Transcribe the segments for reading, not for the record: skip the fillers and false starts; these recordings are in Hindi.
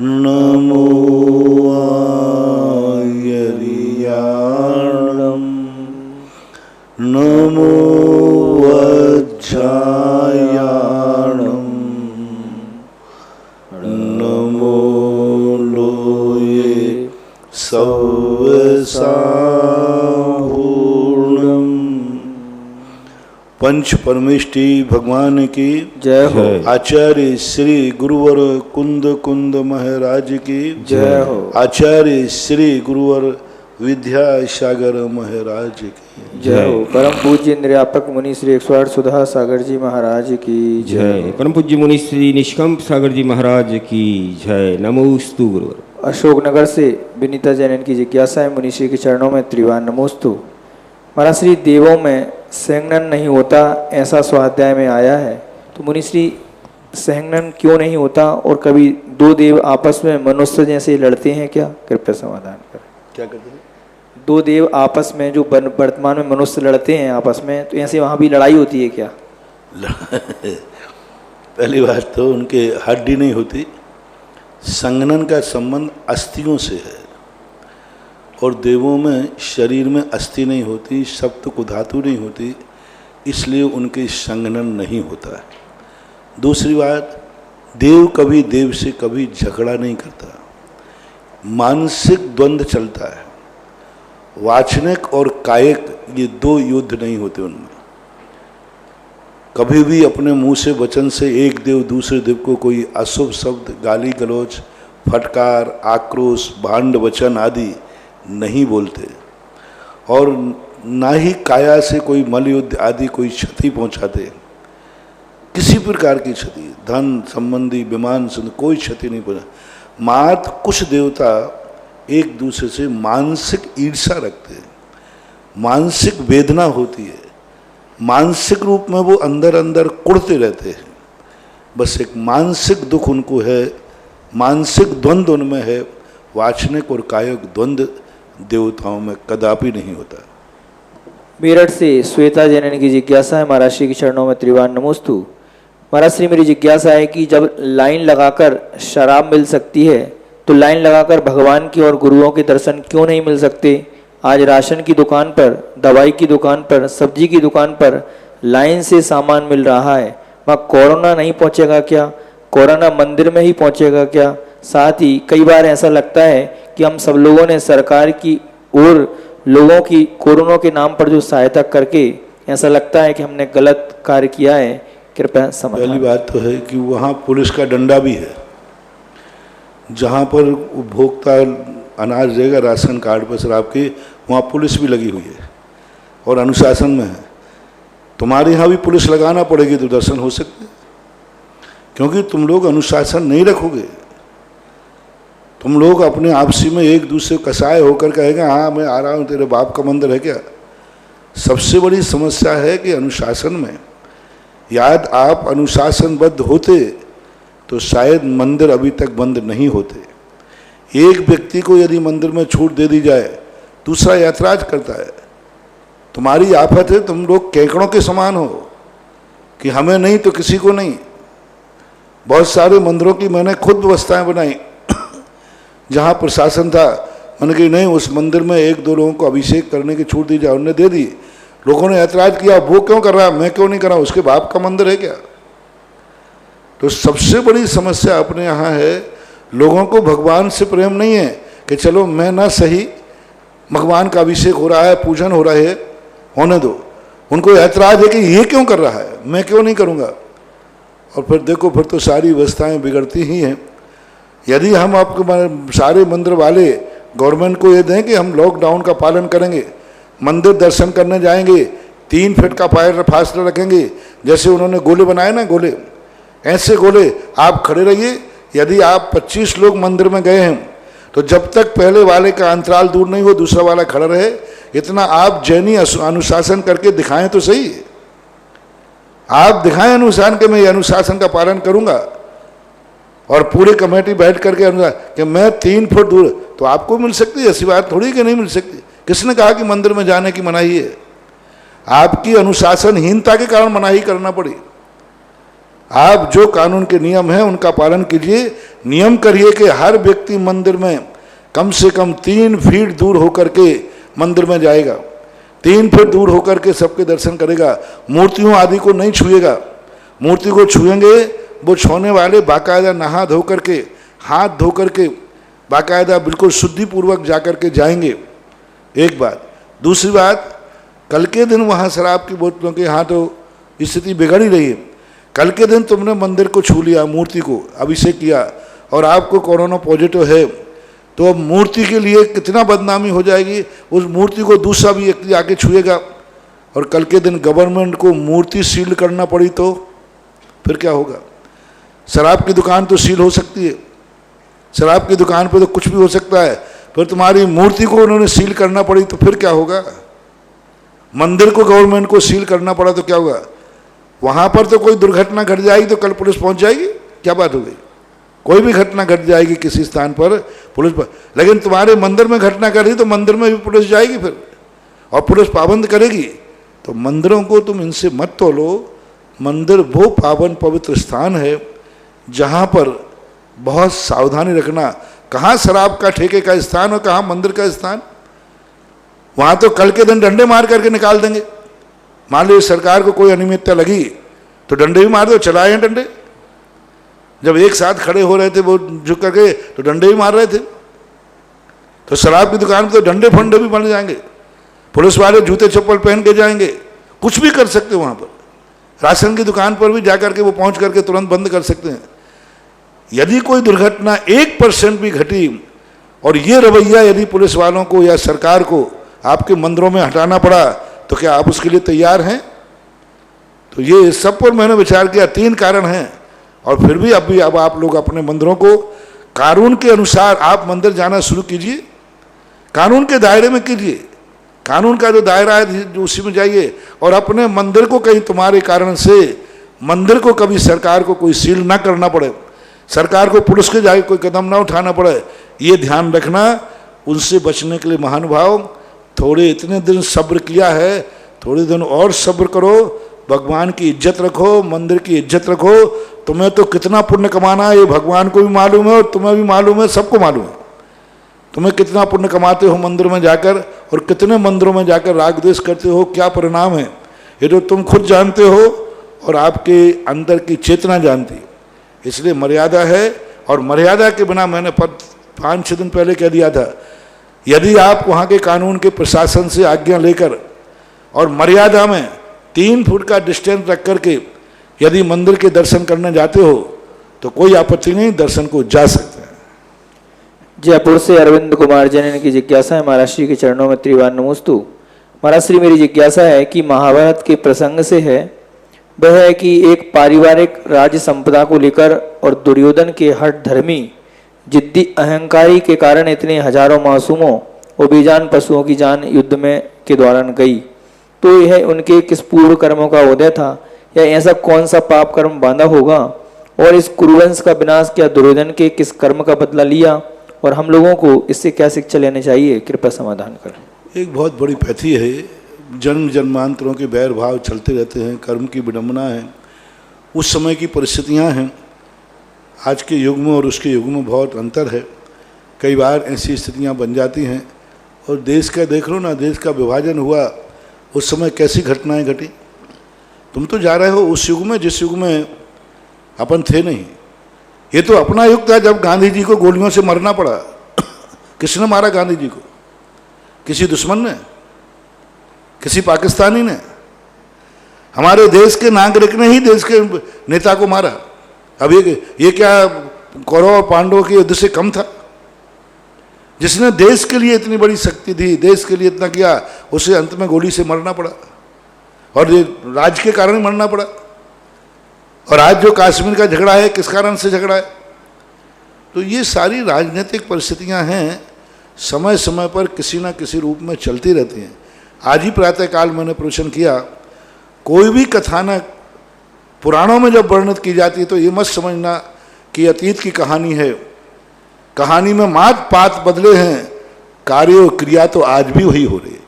नमो आयर्याणं नमो वज्रायाणं नमो लोये सवसाहूर्णम्। पंच परमेष्टि भगवान की जय हो। आचार्य श्री गुरुवर कुंद कुंद महाराज की जय हो। आचार्य श्री गुरुवर विद्यासागर महाराज की जय हो। परम पूज्य इंद्रियापक मुनि श्री 108 सुधा सागर जी महाराज की जय। परम पूज्य मुनि श्री निष्कंप सागर जी महाराज की जय। नमोस्तु गुरुवर। अशोकनगर से विनीता जैन की जिज्ञासा है, मुनि श्री के चरणों में त्रिवान नमोस्तु। महाराज श्री देवों में संघनन नहीं होता ऐसा स्वाध्याय में आया है, तो मुनि श्री संघनन क्यों नहीं होता और कभी दो देव आपस में मनुष्य जैसे लड़ते हैं क्या? कृपया समाधान करें। क्या करते हैं? दो देव आपस में जो वर्तमान में मनुष्य लड़ते हैं आपस में, तो ऐसे वहाँ भी लड़ाई होती है क्या? पहली बात तो उनके हड्डी नहीं होती। संघनन का संबंध अस्थियों से है और देवों में शरीर में अस्थि नहीं होती, सप्त को धातु नहीं होती, इसलिए उनके संघनन नहीं होता है। दूसरी बात, देव कभी देव से कभी झगड़ा नहीं करता, मानसिक द्वंद्व चलता है। वाचनिक और कायिक ये दो युद्ध नहीं होते उनमें। कभी भी अपने मुंह से वचन से एक देव दूसरे देव को कोई अशुभ शब्द, गाली गलौज, फटकार, आक्रोश, भांड वचन आदि नहीं बोलते और ना ही काया से कोई मलयुद्ध आदि कोई क्षति पहुंचाते। किसी प्रकार की क्षति, धन संबंधी, विमान संबंधी कोई क्षति नहीं पहुंचा। मात्र कुछ देवता एक दूसरे से मानसिक ईर्ष्या रखते हैं, मानसिक वेदना होती है, मानसिक रूप में वो अंदर अंदर कुढ़ते रहते हैं। बस एक मानसिक दुख उनको है, मानसिक द्वंद्व उनमें है। वाचनिक और कायिक द्वंद्व देवताओं में कदापि नहीं होता। मेरठ से श्वेता जैन की जिज्ञासा है, महाराज श्री के चरणों में त्रिवान नमोस्तु। महाराज श्री मेरी जिज्ञासा है कि जब लाइन लगाकर शराब मिल सकती है तो लाइन लगाकर भगवान की और गुरुओं के दर्शन क्यों नहीं मिल सकते? आज राशन की दुकान पर, दवाई की दुकान पर, सब्जी की दुकान पर लाइन से सामान मिल रहा है, वहाँ कोरोना नहीं पहुँचेगा क्या? कोरोना मंदिर में ही पहुँचेगा क्या? साथ ही कई बार ऐसा लगता है कि हम सब लोगों ने सरकार की और लोगों की कोरोना के नाम पर जो सहायता करके ऐसा लगता है कि हमने गलत कार्य किया है। कृपया समझ। पहली बात तो है कि वहाँ पुलिस का डंडा भी है। जहाँ पर उपभोक्ता अनाज देगा राशन कार्ड पर शराब की, वहाँ पुलिस भी लगी हुई है और अनुशासन में है। तुम्हारे यहाँ भी पुलिस लगाना पड़ेगी तो दर्शन हो सकते, क्योंकि तुम लोग अनुशासन नहीं रखोगे। तुम लोग अपने आपसी में एक दूसरे कसाय होकर कहेंगे हाँ मैं आ रहा हूँ, तेरे बाप का मंदिर है क्या? सबसे बड़ी समस्या है कि अनुशासन में, याद आप अनुशासनबद्ध होते तो शायद मंदिर अभी तक बंद नहीं होते। एक व्यक्ति को यदि मंदिर में छूट दे दी जाए, दूसरा ऐतराज करता है। तुम्हारी आफत है, तुम लोग केकड़ों के समान हो कि हमें नहीं तो किसी को नहीं। बहुत सारे मंदिरों की मैंने खुद व्यवस्थाएं बनाई जहाँ प्रशासन था, मैंने कही नहीं उस मंदिर में एक दो लोगों को अभिषेक करने की छूट दी जाए, उन्होंने दे दी। लोगों ने ऐतराज किया, वो क्यों कर रहा है, मैं क्यों नहीं कर रहा हूँ, उसके बाप का मंदिर है क्या? तो सबसे बड़ी समस्या अपने यहाँ है, लोगों को भगवान से प्रेम नहीं है कि चलो मैं ना सही, भगवान का अभिषेक हो रहा है, पूजन हो रहा है, होने दो। उनको ऐतराज है कि ये क्यों कर रहा है, मैं क्यों नहीं करूँगा। और फिर देखो, फिर तो सारी व्यवस्थाएं बिगड़ती ही हैं। यदि हम आपके सारे मंदिर वाले गवर्नमेंट को ये दें कि हम लॉकडाउन का पालन करेंगे, मंदिर दर्शन करने जाएंगे, 3 फीट का पैर फासला रखेंगे, जैसे उन्होंने गोले बनाए ना, गोले, ऐसे गोले आप खड़े रहिए। यदि आप 25 लोग मंदिर में गए हैं तो जब तक पहले वाले का अंतराल दूर नहीं हो दूसरा वाला खड़ा रहे, इतना आप जैनी अनुशासन करके दिखाएं तो सही। आप दिखाएं अनुशासन के मैं ये अनुशासन का पालन करूंगा, और पूरी कमेटी बैठ करके अनुसार कि मैं 3 फुट दूर, तो आपको मिल सकती है, ऐसी बात थोड़ी कि नहीं मिल सकती। किसने कहा कि मंदिर में जाने की मनाही है? आपकी अनुशासनहीनता के कारण मनाही करना पड़ी। आप जो कानून के नियम हैं उनका पालन कीजिए। नियम करिए कि हर व्यक्ति मंदिर में कम से कम 3 फीट दूर होकर के मंदिर में जाएगा, 3 फीट दूर होकर के सबके दर्शन करेगा, मूर्तियों आदि को नहीं छुएगा। मूर्ति को छुएंगे वो छूने वाले बाकायदा नहा धो करके, हाथ धो करके बाकायदा बिल्कुल शुद्धिपूर्वक जा कर के जाएंगे। एक बात। दूसरी बात, कल के दिन वहाँ शराब की बोतलों के यहाँ तो स्थिति बिगड़ ही रही है। कल के दिन तुमने मंदिर को छू लिया, मूर्ति को अभिषेक किया और आपको कोरोना पॉजिटिव है, तो अब मूर्ति के लिए कितना बदनामी हो जाएगी। उस मूर्ति को दूसरा भी व्यक्ति आके छुएगा और कल के दिन गवर्नमेंट को मूर्ति सील करना पड़ी तो फिर क्या होगा। शराब की दुकान तो सील हो सकती है, शराब की दुकान पे तो कुछ भी हो सकता है, फिर तुम्हारी मूर्ति को उन्होंने सील करना पड़ी तो फिर क्या होगा। मंदिर को गवर्नमेंट को सील करना पड़ा तो क्या होगा। वहाँ पर तो कोई दुर्घटना घट जाएगी तो कल पुलिस पहुँच जाएगी, क्या बात हो गई। कोई भी घटना घट जाएगी किसी स्थान पर पुलिस पर, लेकिन तुम्हारे मंदिर में घटना कर रही तो मंदिर में भी पुलिस जाएगी फिर, और पुलिस पाबंद करेगी। तो मंदिरों को तुम इनसे मत तोलो। मंदिर वो पावन पवित्र स्थान है जहाँ पर बहुत सावधानी रखना। कहाँ शराब का ठेके का स्थान और कहाँ मंदिर का स्थान। वहाँ तो कल के दिन डंडे मार करके निकाल देंगे। मान लीजिए सरकार को कोई अनियमितता लगी तो डंडे भी मार दो, चलाए हैं डंडे। जब एक साथ खड़े हो रहे थे वो झुक करके तो डंडे भी मार रहे थे। तो शराब की दुकान पर तो डंडे फंडे भी बन जाएंगे, पुलिस वाले जूते चप्पल पहन के जाएंगे, कुछ भी कर सकते वहाँ पर। राशन की दुकान पर भी जाकर के वो पहुँच करके तुरंत बंद कर सकते हैं। यदि कोई दुर्घटना 1% भी घटी और ये रवैया यदि पुलिस वालों को या सरकार को आपके मंदिरों में हटाना पड़ा तो क्या आप उसके लिए तैयार हैं। तो ये सब पर मैंने विचार किया। 3 कारण हैं और फिर भी अब आप लोग अपने मंदिरों को कानून के अनुसार आप मंदिर जाना शुरू कीजिए, कानून के दायरे में कीजिए। कानून का जो दायरा है जो उसी में जाइए और अपने मंदिर को कहीं तुम्हारे कारण से मंदिर को कभी सरकार को कोई सील ना करना पड़े, सरकार को पुलिस के जाके कोई कदम ना उठाना पड़े, ये ध्यान रखना। उनसे बचने के लिए महानुभाव थोड़े इतने दिन सब्र किया है, थोड़े दिन और सब्र करो, भगवान की इज्जत रखो, मंदिर की इज्जत रखो। तुम्हें तो कितना पुण्य कमाना है ये भगवान को भी मालूम है और तुम्हें भी मालूम है, सबको मालूम है। तुम्हें कितना पुण्य कमाते हो मंदिर में जाकर और कितने मंदिरों में जाकर राग द्वेष करते हो, क्या परिणाम है ये तो तुम खुद जानते हो और आपके अंदर की चेतना जानती है। इसलिए मर्यादा है और मर्यादा के बिना मैंने 5-6 दिन पहले कह दिया था, यदि आप वहाँ के कानून के प्रशासन से आज्ञा लेकर और मर्यादा में 3 फुट का डिस्टेंस रख करके यदि मंदिर के दर्शन करने जाते हो तो कोई आपत्ति नहीं, दर्शन को जा सकते हैं। जयपुर से अरविंद कुमार जैन की जिज्ञासा है, महाराज श्री के चरणों में त्रिवान नमोस्तु। महाराज श्री, मेरी जिज्ञासा है कि महाभारत के प्रसंग से है, वह है कि एक पारिवारिक राज्य संपदा को लेकर और दुर्योधन के हठ धर्मी जिद्दी अहंकारी के कारण इतने हजारों मासूमों और बेजान पशुओं की जान युद्ध में के दौरान गई, तो यह उनके किस पूर्व कर्मों का उदय था या ऐसा कौन सा पाप कर्म बांधा होगा, और इस कुरुवंश का विनाश क्या दुर्योधन के किस कर्म का बदला लिया, और हम लोगों को इससे क्या शिक्षा लेनी चाहिए, कृपया समाधान करें। एक बहुत बड़ी पैथी है, जन्म जन्मांतरों के बैर भाव चलते रहते हैं, कर्म की विडंबना है, उस समय की परिस्थितियां हैं। आज के युग में और उसके युग में बहुत अंतर है। कई बार ऐसी स्थितियां बन जाती हैं और देश का देख लो ना, देश का विभाजन हुआ उस समय कैसी घटनाएं घटी। तुम तो जा रहे हो उस युग में जिस युग में अपन थे नहीं। ये तो अपना युग था जब गांधी जी को गोलियों से मरना पड़ा। किसने मारा गांधी जी को? किसी दुश्मन ने, किसी पाकिस्तानी ने? हमारे देश के नागरिक ने ही देश के नेता को मारा। अब ये क्या कौरव और पांडवों के युद्ध से कम था? जिसने देश के लिए इतनी बड़ी शक्ति दी, देश के लिए इतना किया, उसे अंत में गोली से मरना पड़ा और ये राज्य के कारण मरना पड़ा। और आज जो कश्मीर का झगड़ा है, किस कारण से झगड़ा है? तो ये सारी राजनीतिक परिस्थितियां हैं, समय समय पर किसी ना किसी रूप में चलती रहती हैं। आज ही प्रातःकाल मैंने प्रवचन किया, कोई भी कथानक पुराणों में जब वर्णित की जाती है तो ये मत समझना कि अतीत की कहानी है। कहानी में मात पात बदले हैं, कार्य और क्रिया तो आज भी वही हो रही है।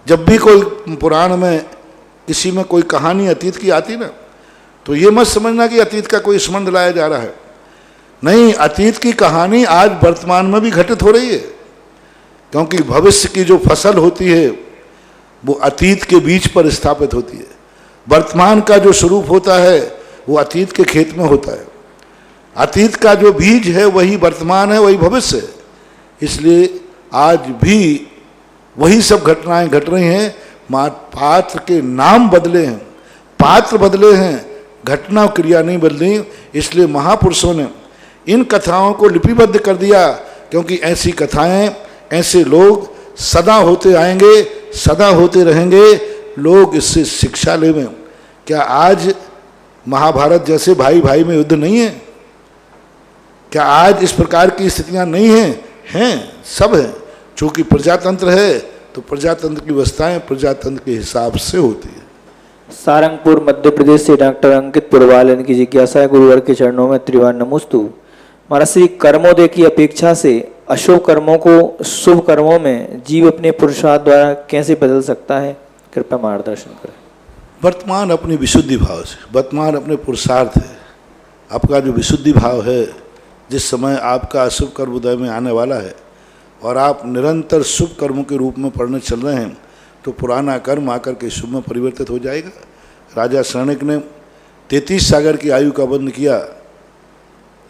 जब भी कोई पुराण में किसी में कोई कहानी अतीत की आती ना, तो ये मत समझना कि अतीत का कोई संबंध लाया जा रहा है, नहीं, अतीत की कहानी आज वर्तमान में भी घटित हो रही है, क्योंकि भविष्य की जो फसल होती है वो अतीत के बीज पर स्थापित होती है। वर्तमान का जो स्वरूप होता है वो अतीत के खेत में होता है। अतीत का जो बीज है वही वर्तमान है, वही भविष्य है। इसलिए आज भी वही सब घटनाएं घट रही हैं, पात्र के नाम बदले हैं, पात्र बदले हैं, घटना क्रिया नहीं बदली। इसलिए महापुरुषों ने इन कथाओं को लिपिबद्ध कर दिया, क्योंकि ऐसी कथाएं, ऐसे लोग सदा होते आएंगे, सदा होते रहेंगे, लोग इससे शिक्षा लेंगे। क्या आज महाभारत जैसे भाई भाई में युद्ध नहीं है? क्या आज इस प्रकार की स्थितियां नहीं हैं? हैं, सब हैं। चूंकि प्रजातंत्र है तो प्रजातंत्र की व्यवस्थाएं प्रजातंत्र के हिसाब से होती है। सारंगपुर मध्य प्रदेश से डॉक्टर अंकित पुरवाल, इनकी जिज्ञासा है, गुरुवर के चरणों में त्रिवान नमोस्तु। महाराज श्री, कर्मोदय की अपेक्षा से अशुभ कर्मों को शुभ कर्मों में जीव अपने पुरुषार्थ द्वारा कैसे बदल सकता है? कृपया मार्गदर्शन करें। वर्तमान अपनी विशुद्धि भाव से, वर्तमान अपने पुरुषार्थ है, आपका जो विशुद्धि भाव है, जिस समय आपका अशुभ कर्म उदय में आने वाला है और आप निरंतर शुभ कर्मों के रूप में पढ़ने चल रहे हैं, तो पुराना कर्म आकर के शुभ में परिवर्तित हो जाएगा। राजा शरणिक ने 33 सागर की आयु का बंध किया,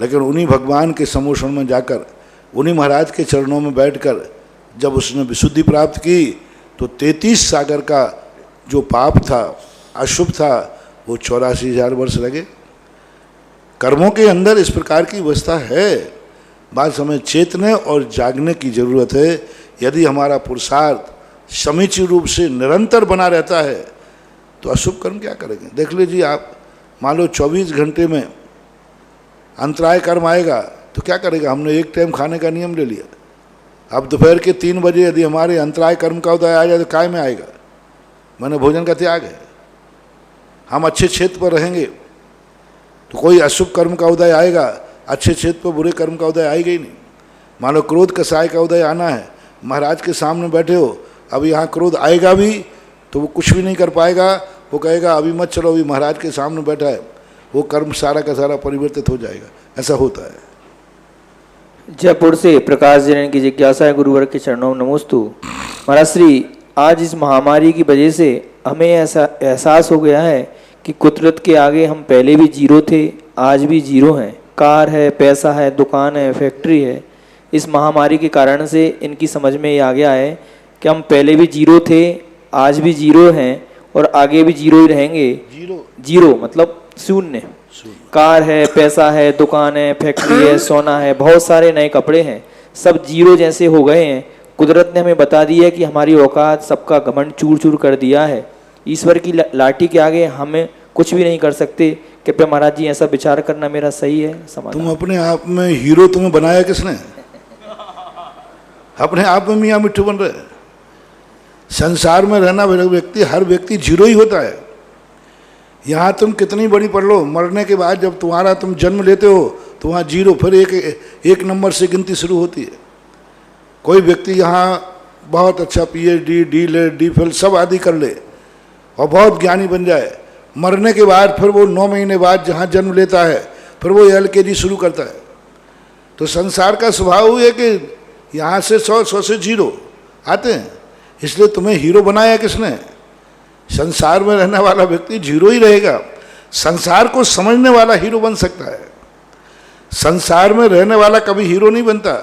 लेकिन उन्हीं भगवान के समोषण में जाकर, उन्हीं महाराज के चरणों में बैठकर जब उसने विशुद्धि प्राप्त की, तो 33 सागर का जो पाप था, अशुभ था, वो 84,000 वर्ष लगे। कर्मों के अंदर इस प्रकार की व्यवस्था है। बात हमें चेतने और जागने की जरूरत है। यदि हमारा पुरुषार्थ समीचीन रूप से निरंतर बना रहता है तो अशुभ कर्म क्या करेंगे? देख लीजिए आप, मान लो 24 घंटे में अंतराय कर्म आएगा तो क्या करेगा? हमने एक टाइम खाने का नियम ले लिया, अब दोपहर के 3 बजे यदि हमारे अंतराय कर्म का उदय आ जाए तो काय में आएगा? मैंने भोजन का त्याग है। हम अच्छे क्षेत्र पर रहेंगे तो कोई अशुभ कर्म का उदय आएगा, अच्छे क्षेत्र पर बुरे कर्म का उदय आएगा ही नहीं। मान लो क्रोध कसाय का उदय आना है, महाराज के सामने बैठे हो, अब यहाँ क्रोध आएगा भी तो वो कुछ भी नहीं कर पाएगा, वो कहेगा अभी मत चलो, अभी महाराज के सामने बैठा है, वो कर्म सारा का सारा परिवर्तित हो जाएगा। ऐसा होता है। जयपुर से प्रकाश जैन की जिज्ञासा है, गुरुवर के चरणों में नमोस्तु। महाराज श्री, आज इस महामारी की वजह से हमें ऐसा एहसास हो गया है कि कुदरत के आगे हम पहले भी जीरो थे, आज भी जीरो हैं। कार है, पैसा है, दुकान है, फैक्ट्री है। इस महामारी के कारण से इनकी समझ में ये आ गया है कि हम पहले भी जीरो थे, आज भी जीरो हैं और आगे भी जीरो ही रहेंगे। जीरो मतलब शून्य। कार है, पैसा है, दुकान है, फैक्ट्री है, सोना है, बहुत सारे नए कपड़े हैं, सब जीरो जैसे हो गए हैं। कुदरत ने हमें बता दिया है कि हमारी औकात, सबका घमंड चूर चूर कर दिया है। ईश्वर की लाठी के आगे हमें कुछ भी नहीं कर सकते। कृपया महाराज जी ऐसा विचार करना मेरा सही है? तुम अपने आप में हीरो, तुम्हें बनाया किसने? अपने आप में मियाँ मिट्ठू बन रहे। संसार में रहना व्यक्ति, हर व्यक्ति जीरो ही होता है। यहाँ तुम कितनी बड़ी पढ़ लो, मरने के बाद जब तुम जन्म लेते हो तो वहाँ जीरो, फिर एक नंबर से गिनती शुरू होती है। कोई व्यक्ति यहाँ बहुत अच्छा PhD, D.Litt, D.Phil सब आदि कर ले और बहुत ज्ञानी बन जाए, मरने के बाद फिर वो 9 महीने बाद जहाँ जन्म लेता है फिर वो LKG शुरू करता है। तो संसार का स्वभाव है कि यहाँ से 100 से जीरो आते हैं। इसलिए तुम्हें हीरो बनाया किसने? संसार में रहने वाला व्यक्ति जीरो ही रहेगा। संसार को समझने वाला हीरो बन सकता है। संसार में रहने वाला कभी हीरो नहीं बनता,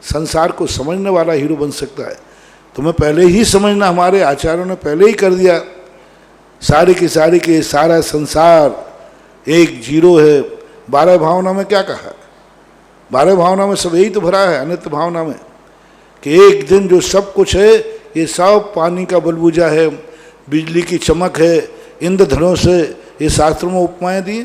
संसार को समझने वाला हीरो बन सकता है। तुम्हें पहले ही समझना, हमारे आचार्यों ने पहले ही कर दिया। सारे के सारा संसार एक जीरो है। 12 भावना में क्या कहा? 12 भावना में सब यही तो भरा है, अनित्य भावना में, कि एक दिन जो सब कुछ है ये सब पानी का बलबूजा है, बिजली की चमक है, इंद्रधनुष है। ये शास्त्रों में उपमाएं दी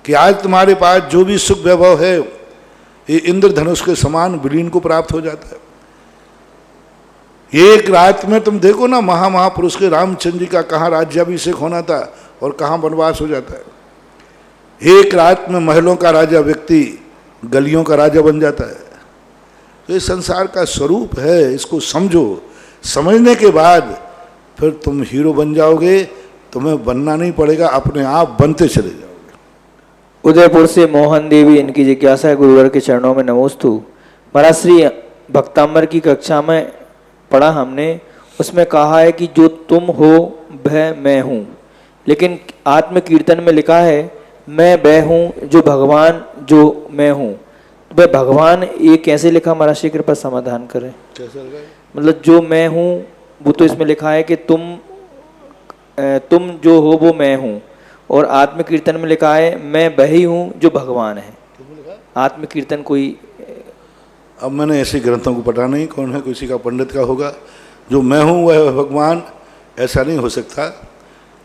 कि आज तुम्हारे पास जो भी सुख वैभव है ये इंद्रधनुष के समान विलीन को प्राप्त हो जाता है। एक रात में तुम देखो ना, महापुरुष के रामचंद्र जी का कहाँ राज्याभिषेक होना था और कहाँ वनवास हो जाता है। एक रात में महलों का राजा व्यक्ति गलियों का राजा बन जाता है। तो ये संसार का स्वरूप है, इसको समझो। समझने के बाद फिर तुम हीरो बन जाओगे। तुम्हें बनना नहीं पड़ेगा, अपने आप बनते चले जाओगे। उदयपुर से मोहन देवी, इनकी जिज्ञासा है गुरुवर के चरणों में नमोस्तु। महाराज श्री भक्तांबर की कक्षा में पढ़ा हमने, उसमें कहा है कि जो तुम हो वह मैं हूँ, लेकिन आत्म कीर्तन में लिखा है मैं वह हूँ जो भगवान जो मैं हूँ। वह भगवान ये कैसे लिखा, महाराज श्री कृपा समाधान करें। मतलब जो मैं हूँ वो तो इसमें लिखा है कि तुम जो हो वो मैं हूँ, और आत्म कीर्तन में लिखा है मैं वही हूँ जो भगवान है। आत्म कीर्तन कोई, अब मैंने ऐसे ग्रंथों को पढ़ा नहीं, कौन है किसी का पंडित का होगा। जो मैं हूँ वह भगवान, ऐसा नहीं हो सकता,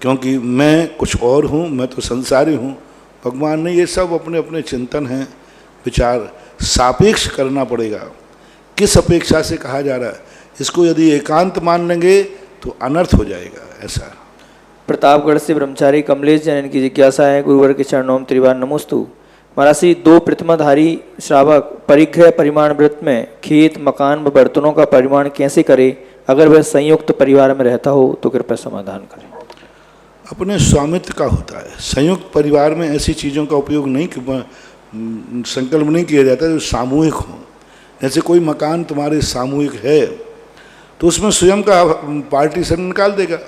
क्योंकि मैं कुछ और हूँ, मैं तो संसारी हूँ, भगवान नहीं। ये सब अपने अपने चिंतन हैं, विचार सापेक्ष करना पड़ेगा। किस अपेक्षा से कहा जा रहा है, इसको यदि एकांत मान लेंगे तो अनर्थ हो जाएगा। ऐसा प्रतापगढ़ से ब्रह्मचारी कमलेश जैन, इनकी जिज्ञासा है गुरुवर के चरणों में त्रिवार नमोस्तु। महाराज श्री दो प्रतिमाधारी श्रावक परिग्रह परिमाण व्रत में खेत मकान व बर्तनों का परिमाण कैसे करे, अगर वह संयुक्त परिवार में रहता हो तो कृपया समाधान करें। अपने स्वामित्व का होता है। संयुक्त परिवार में ऐसी चीज़ों का उपयोग नहीं, संकल्प नहीं किया जाता जो सामूहिक हो। जैसे कोई मकान तुम्हारे सामूहिक है तो उसमें स्वयं का पार्टीशन निकाल देगा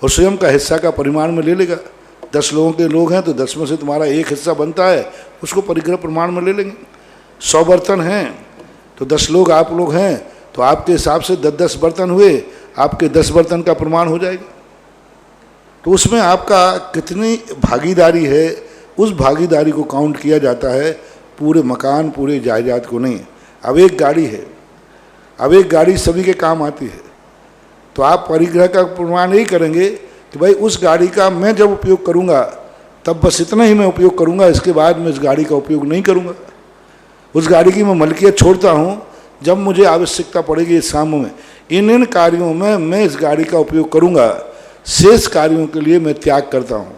और स्वयं का हिस्सा का परिमाण में ले लेगा। 10 लोगों के लोग हैं तो 10 में से तुम्हारा एक हिस्सा बनता है, उसको परिग्रह प्रमाण में ले लेंगे। 100 बर्तन हैं तो 10 लोग आप लोग हैं तो आपके हिसाब से 10-10 बर्तन हुए, आपके 10 बर्तन का प्रमाण हो जाएगा। तो उसमें आपका कितनी भागीदारी है, उस भागीदारी को काउंट किया जाता है, पूरे मकान पूरे जायदाद को नहीं। अब एक गाड़ी है, अब एक गाड़ी सभी के काम आती है, तो आप परिग्रह का प्रमाण नहीं करेंगे कि भाई उस गाड़ी का मैं जब उपयोग करूंगा तब बस इतना ही मैं उपयोग करूंगा, इसके बाद मैं इस गाड़ी का उपयोग नहीं करूंगा। उस गाड़ी की मैं मलकियत छोड़ता हूं, जब मुझे आवश्यकता पड़ेगी इस काम में, इन कार्यों में मैं इस गाड़ी का उपयोग करूंगा, शेष कार्यों के लिए मैं त्याग करता हूं,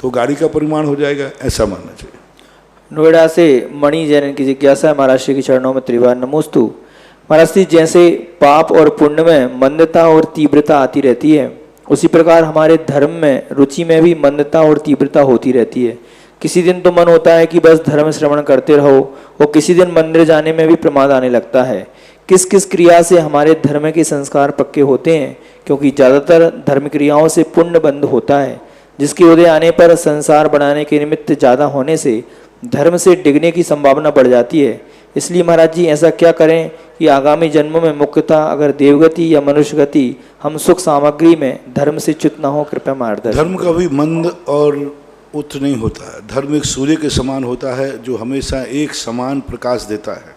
तो गाड़ी का परिमाण हो जाएगा। ऐसा मानना चाहिए। नोएडा से मणि जैन की जिज्ञासा है महाराज श्री के चरणों में त्रिवार नमोस्तु। महाराज श्री जैसे पाप और पुण्य में मंदता और तीव्रता आती रहती है, उसी प्रकार हमारे धर्म में रुचि में भी मंदता और तीव्रता होती रहती है। किसी दिन तो मन होता है कि बस धर्म श्रवण करते रहो, और किसी दिन मंदिर जाने में भी प्रमाद आने लगता है। किस किस क्रिया से हमारे धर्म के संस्कार पक्के होते हैं, क्योंकि ज़्यादातर धर्म क्रियाओं से पुण्य बंध होता है, जिसके उदय आने पर संसार बनाने के निमित्त ज़्यादा होने से धर्म से डिगने की संभावना बढ़ जाती है। इसलिए महाराज जी ऐसा क्या करें कि आगामी जन्मों में मुख्यतः अगर देवगति या मनुष्य गति हम सुख सामग्री में धर्म से च्युत न हो, कृपया मार्गदर्शन। धर्म कभी मंद और उच्च नहीं होता है। धर्म एक सूर्य के समान होता है जो हमेशा एक समान प्रकाश देता है।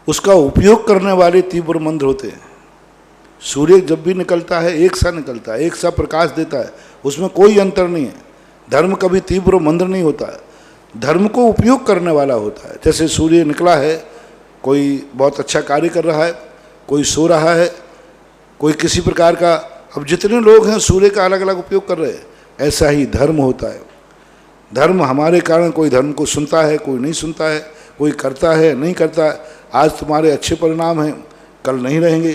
उसका उपयोग करने वाले तीव्र मंद होते हैं। सूर्य जब भी निकलता है एक सा निकलता है, एक सा प्रकाश देता है, उसमें कोई अंतर नहीं है। धर्म कभी तीव्र मंद नहीं होता है, धर्म को उपयोग करने वाला होता है। जैसे सूर्य निकला है, कोई बहुत अच्छा कार्य कर रहा है, कोई सो रहा है, कोई किसी प्रकार का, अब जितने लोग हैं सूर्य का अलग अलग उपयोग कर रहे हैं। ऐसा ही धर्म होता है। धर्म हमारे कारण कोई धर्म को सुनता है, कोई नहीं सुनता है, कोई करता है नहीं करता है। आज तुम्हारे अच्छे परिणाम हैं, कल नहीं रहेंगे।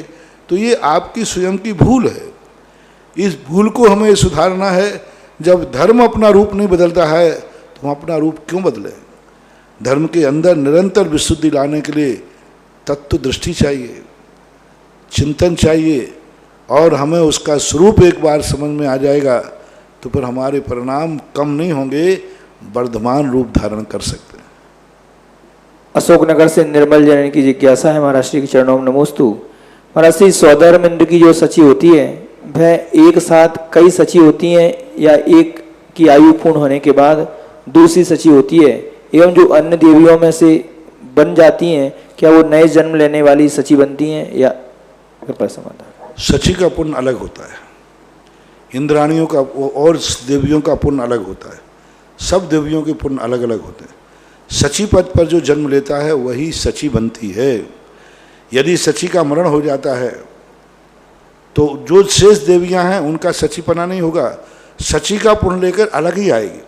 तो ये आपकी स्वयं की भूल है। इस भूल को हमें सुधारना है। जब धर्म अपना रूप नहीं बदलता है तो हम अपना रूप क्यों बदलें। धर्म के अंदर निरंतर विशुद्धि लाने के लिए तत्व दृष्टि चाहिए, चिंतन चाहिए, और हमें उसका स्वरूप एक बार समझ में आ जाएगा तो फिर हमारे परिणाम कम नहीं होंगे, वर्धमान रूप धारण कर सकते हैं। अशोकनगर से निर्मल जैन की जिज्ञासा है महाराज श्री के चरणों में नमोस्तु। महाराज श्री स्वधर्म इंद्र की जो सची होती है वह एक साथ कई सची होती हैं, या एक की आयु पूर्ण होने के बाद दूसरी सची होती है, एवं जो अन्य देवियों में से बन जाती हैं क्या वो नए जन्म लेने वाली सची बनती हैं, या कृपया समाधान। सची का पुण्य अलग होता है, इंद्राणियों का और देवियों का पुण्य अलग होता है। सब देवियों के पुण्य अलग अलग होते हैं। सची पद पर जो जन्म लेता है वही सची बनती है। यदि सची का मरण हो जाता है तो जो शेष देवियां हैं उनका सचीपना नहीं होगा, सची का पुण्य लेकर अलग ही आएगी,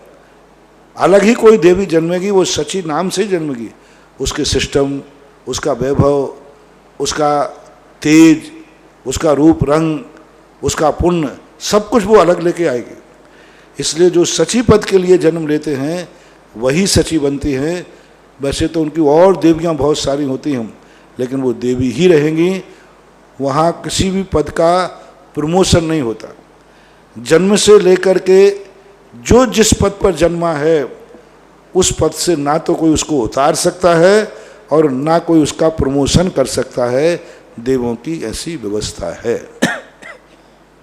अलग ही कोई देवी जन्मेगी, वो सची नाम से जन्मेगी। उसके सिस्टम, उसका वैभव, उसका तेज, उसका रूप रंग, उसका पुण्य, सब कुछ वो अलग लेके आएगी। इसलिए जो सची पद के लिए जन्म लेते हैं वही सची बनती हैं। वैसे तो उनकी और देवियां बहुत सारी होती हैं, लेकिन वो देवी ही रहेंगी। वहाँ किसी भी पद का प्रमोशन नहीं होता। जन्म से लेकर के जो जिस पद पर जन्मा है उस पद से ना तो कोई उसको उतार सकता है और ना कोई उसका प्रमोशन कर सकता है। देवों की ऐसी व्यवस्था है।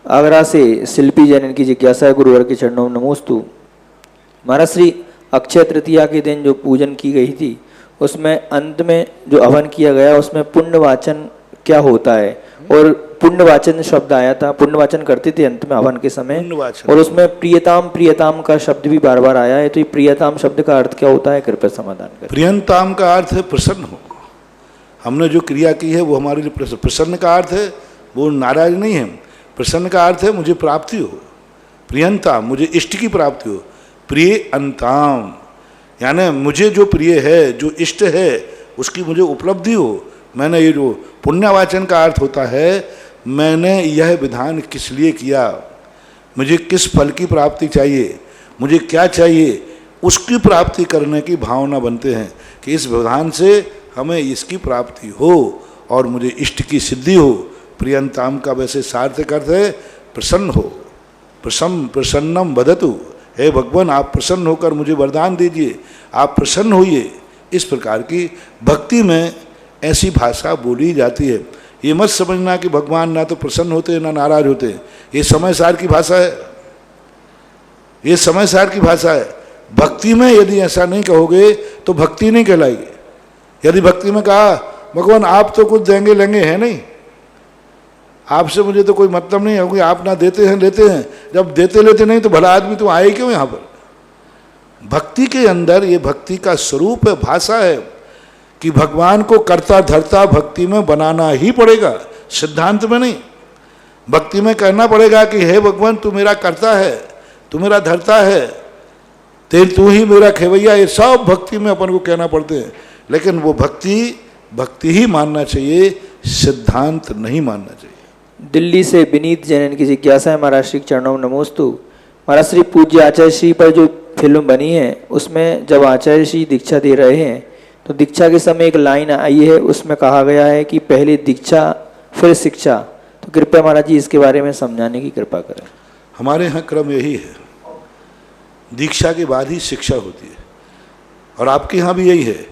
आगरा से शिल्पी जैन की जिज्ञासा है, गुरुवर के चरणों में नमोस्तु। महाराज श्री अक्षय तृतीया के दिन जो पूजन की गई थी उसमें अंत में जो हवन किया गया उसमें पुण्यवाचन क्या होता है? और पुण्यवाचन शब्द आया था, पुण्यवाचन करते थे अंत में हवन के समय, पुण्यवाचन। और उसमें प्रियताम प्रियताम का शब्द भी बार बार आया है। तो ये प्रियताम शब्द का अर्थ क्या होता है, कृपया समाधान करें। प्रियंताम का अर्थ है प्रसन्न हो। हमने जो क्रिया की है वो हमारे लिए प्रसन्न का अर्थ है, वो नाराज नहीं है। प्रसन्न का अर्थ है मुझे प्राप्ति हो, प्रियंताम मुझे इष्ट की प्राप्ति हो। प्रिय अंताम यानी मुझे जो प्रिय है, जो इष्ट है, उसकी मुझे उपलब्धि हो। मैंने ये जो पुण्यवाचन का अर्थ होता है, मैंने यह विधान किस लिए किया, मुझे किस फल की प्राप्ति चाहिए, मुझे क्या चाहिए, उसकी प्राप्ति करने की भावना बनते हैं कि इस विधान से हमें इसकी प्राप्ति हो और मुझे इष्ट की सिद्धि हो। प्रियंताम का वैसे सार्थक अर्थ है प्रसन्न हो। प्रसन्नम वदतु, हे भगवान आप प्रसन्न होकर मुझे वरदान दीजिए, आप प्रसन्न होइए। इस प्रकार की भक्ति में ऐसी भाषा बोली जाती है। ये मत समझना कि भगवान ना तो प्रसन्न होते ना नाराज होते। ये समय सार की भाषा है, ये समय सार की भाषा है। भक्ति में यदि ऐसा नहीं कहोगे तो भक्ति नहीं कहलाएगी। यदि भक्ति में कहा भगवान आप तो कुछ देंगे लेंगे हैं नहीं, आपसे मुझे तो कोई मतलब नहीं है, क्योंकि आप ना देते हैं लेते हैं, जब देते लेते नहीं तो भला आदमी तो आए क्यों यहाँ पर। भक्ति के अंदर ये भक्ति का स्वरूप है, भाषा है कि भगवान को कर्ता धर्ता भक्ति में बनाना ही पड़ेगा, सिद्धांत में नहीं। भक्ति में कहना पड़ेगा कि हे भगवान तू मेरा कर्ता है, तू मेरा धर्ता है, तू ही मेरा खेवैया। ये सब भक्ति में अपन को कहना पड़ते हैं, लेकिन वो भक्ति ही मानना चाहिए, सिद्धांत नहीं मानना चाहिए। दिल्ली से विनीत जैन की जिज्ञासा है, महाराज श्री के चरणों में नमोस्तु। महाराज श्री पूज्य आचार्य श्री पर जो फिल्म बनी है उसमें जब आचार्य श्री दीक्षा दे रहे हैं तो दीक्षा के समय एक लाइन आई है, उसमें कहा गया है कि पहले दीक्षा फिर शिक्षा। तो कृपया महाराज जी इसके बारे में समझाने की कृपा करें। हमारे यहाँ क्रम यही है, दीक्षा के बाद ही शिक्षा होती है, और आपके यहाँ भी यही है।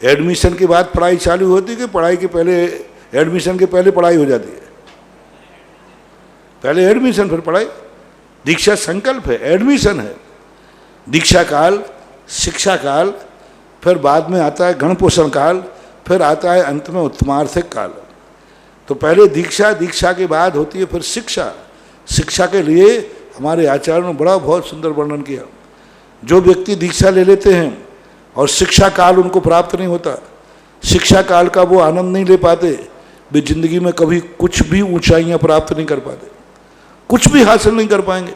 एडमिशन के बाद पढ़ाई चालू होती है कि पढ़ाई के पहले, एडमिशन के पहले पढ़ाई हो जाती है? पहले एडमिशन फिर पढ़ाई। दीक्षा संकल्प है, एडमिशन है। दीक्षा काल, शिक्षा काल, फिर बाद में आता है गणपोषण काल, फिर आता है अंत में उत्तमार्थिक काल। तो पहले दीक्षा, दीक्षा के बाद होती है फिर शिक्षा। शिक्षा के लिए हमारे आचार्यों ने बड़ा बहुत सुंदर वर्णन किया। जो व्यक्ति दीक्षा ले लेते हैं और शिक्षा काल उनको प्राप्त नहीं होता, शिक्षा काल का वो आनंद नहीं ले पाते, वे जिंदगी में कभी कुछ भी ऊंचाइयां प्राप्त नहीं कर पाते, कुछ भी हासिल नहीं कर पाएंगे,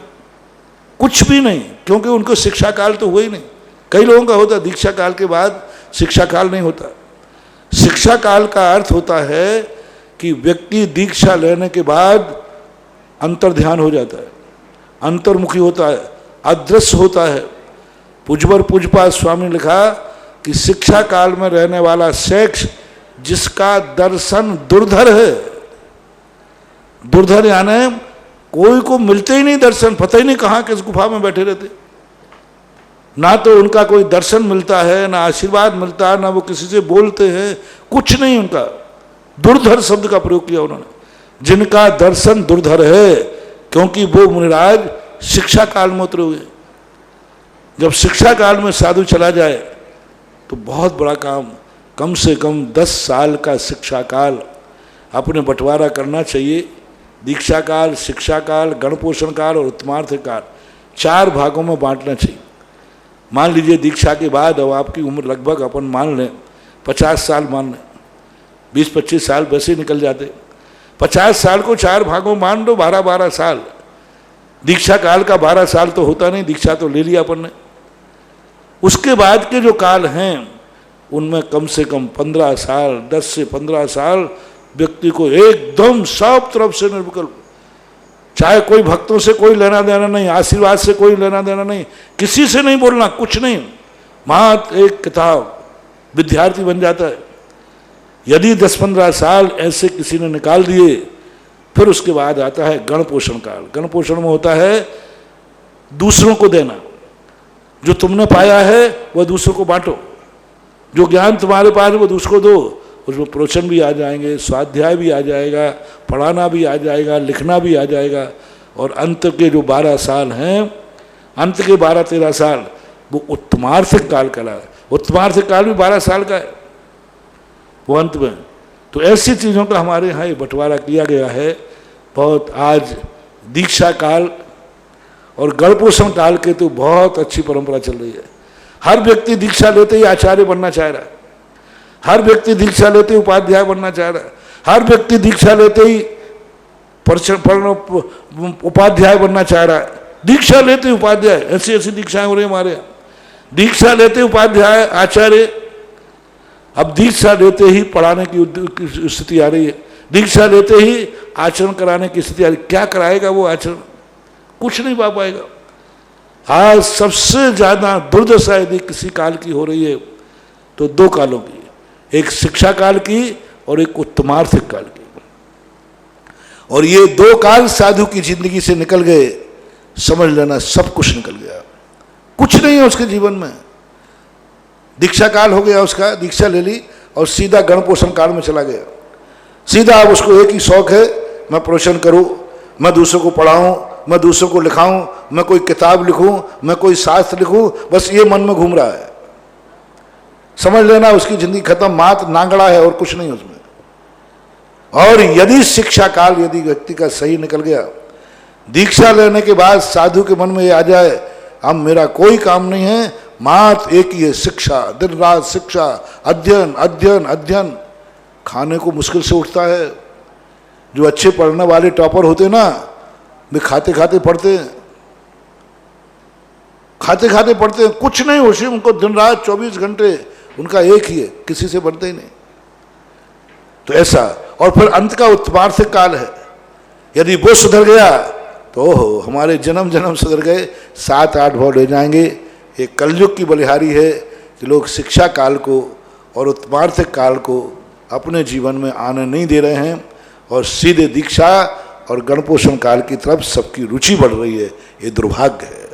कुछ भी नहीं, क्योंकि उनको शिक्षा काल तो हुआ ही नहीं। कई लोगों का होता दीक्षा काल के बाद शिक्षा काल नहीं होता। शिक्षा काल का अर्थ होता है कि व्यक्ति दीक्षा लेने के बाद अंतर ध्यान हो जाता है, अंतर्मुखी होता है, अदृश्य होता है। पूजवर पूजपाद स्वामी ने लिखा कि शिक्षा काल में रहने वाला शख्स जिसका दर्शन दुर्धर है, दुर्धर यानी कोई को मिलते ही नहीं दर्शन, पता ही नहीं कहाँ किस गुफा में बैठे रहते, ना तो उनका कोई दर्शन मिलता है, ना आशीर्वाद मिलता है, ना वो किसी से बोलते हैं, कुछ नहीं उनका। दुर्धर शब्द का प्रयोग किया उन्होंने, जिनका दर्शन दुर्धर है, क्योंकि वो मुनिराज शिक्षा काल में उतरे हुए। जब शिक्षा काल में साधु चला जाए तो बहुत बड़ा काम, कम से कम 10 साल का शिक्षा काल अपने बंटवारा करना चाहिए। दीक्षा काल, शिक्षा काल, गणपोषण काल और उत्तमार्थ काल 4 भागों में बांटना चाहिए। मान लीजिए दीक्षा के बाद अब आपकी उम्र लगभग अपन मान लें 50 साल मान लें, 20-25 साल वैसे ही निकल जाते। 50 साल को 4 भागों मान लो, 12-12 साल। दीक्षा काल का 12 साल तो होता नहीं, दीक्षा तो ले लिया अपन ने। उसके बाद के जो काल हैं उनमें कम से कम 15 साल, 10 से 15 साल व्यक्ति को एकदम सब तरफ से निर्विकल्प, चाहे कोई भक्तों से कोई लेना देना नहीं, आशीर्वाद से कोई लेना देना नहीं, किसी से नहीं बोलना, कुछ नहीं, मात्र एक किताब, विद्यार्थी बन जाता है। यदि 10-15 साल ऐसे किसी ने निकाल दिए, फिर उसके बाद आता है गण पोषण काल। गण पोषण में होता है दूसरों को देना, जो तुमने पाया है वह दूसरों को बांटो, जो ज्ञान तुम्हारे पास है वो दूसरों को दो। उसमें प्रवचन भी आ जाएंगे, स्वाध्याय भी आ जाएगा, पढ़ाना भी आ जाएगा, लिखना भी आ जाएगा। और अंत के जो 12 साल हैं, अंत के 12-13 साल वो उत्तमार्थिक काल कहला है। उत्तमार्थिक काल भी 12 साल का है वो अंत में। तो ऐसी चीज़ों का हमारे यहाँ ये बंटवारा किया गया है बहुत। आज दीक्षा काल और गणपोषण काल के तो बहुत अच्छी परंपरा चल रही है। हर व्यक्ति दीक्षा लेते ही आचार्य बनना चाह रहा है, हर व्यक्ति दीक्षा लेते ही उपाध्याय बनना चाह रहा है, हर व्यक्ति दीक्षा लेते ही उपाध्याय बनना चाह रहा है। दीक्षा लेते ही उपाध्याय, ऐसी ऐसी दीक्षाएं हो रही है हमारे यहाँ। दीक्षा लेते उपाध्याय, आचार्य। अब दीक्षा लेते ही पढ़ाने की स्थिति आ रही है, दीक्षा लेते ही आचरण कराने की स्थिति आ रही है। क्या कराएगा वो आचरण? कुछ नहीं पा पाएगा। आज सबसे ज्यादा दुर्दशा यदि किसी काल की हो रही है तो 2 कालों की, एक शिक्षा काल की और एक उत्तमार्थिक काल की। और ये 2 काल साधु की जिंदगी से निकल गए, समझ लेना सब कुछ निकल गया, कुछ नहीं है उसके जीवन में। दीक्षा काल हो गया उसका, दीक्षा ले ली और सीधा गण पोषण काल में चला गया। सीधा अब उसको एक ही शौक है, मैं प्रवचन करूं, मैं दूसरों को पढ़ाऊं, मैं दूसरों को लिखाऊं, मैं कोई किताब लिखूं, मैं कोई शास्त्र लिखूं, बस ये मन में घूम रहा है। समझ लेना उसकी जिंदगी खत्म, मात्र नांगड़ा है और कुछ नहीं उसमें। और यदि शिक्षा काल यदि व्यक्ति का सही निकल गया, दीक्षा लेने के बाद साधु के मन में ये आ जाए, अब मेरा कोई काम नहीं है, मात्र एक ही है शिक्षा, दिन रात शिक्षा, अध्ययन अध्ययन अध्ययन। खाने को मुश्किल से उठता है। जो अच्छे पढ़ने वाले टॉपर होते ना, वे खाते खाते पढ़ते हैं, खाते खाते पढ़ते हैं, कुछ नहीं होशी उनको, दिन रात 24 घंटे उनका एक ही है, किसी से बढ़ते ही नहीं। तो ऐसा। और फिर अंत का उत्तमार्थिक काल है। यदि वो सुधर गया तो ओहो, हमारे जन्म जन्म सुधर गए, 7-8 भाव ले जाएंगे। ये कलयुग की बलिहारी है कि लोग शिक्षा काल को और उत्तमार्थिक काल को अपने जीवन में आने नहीं दे रहे हैं और सीधे दीक्षा और गणपोषण काल की तरफ सबकी रुचि बढ़ रही है। ये दुर्भाग्य है।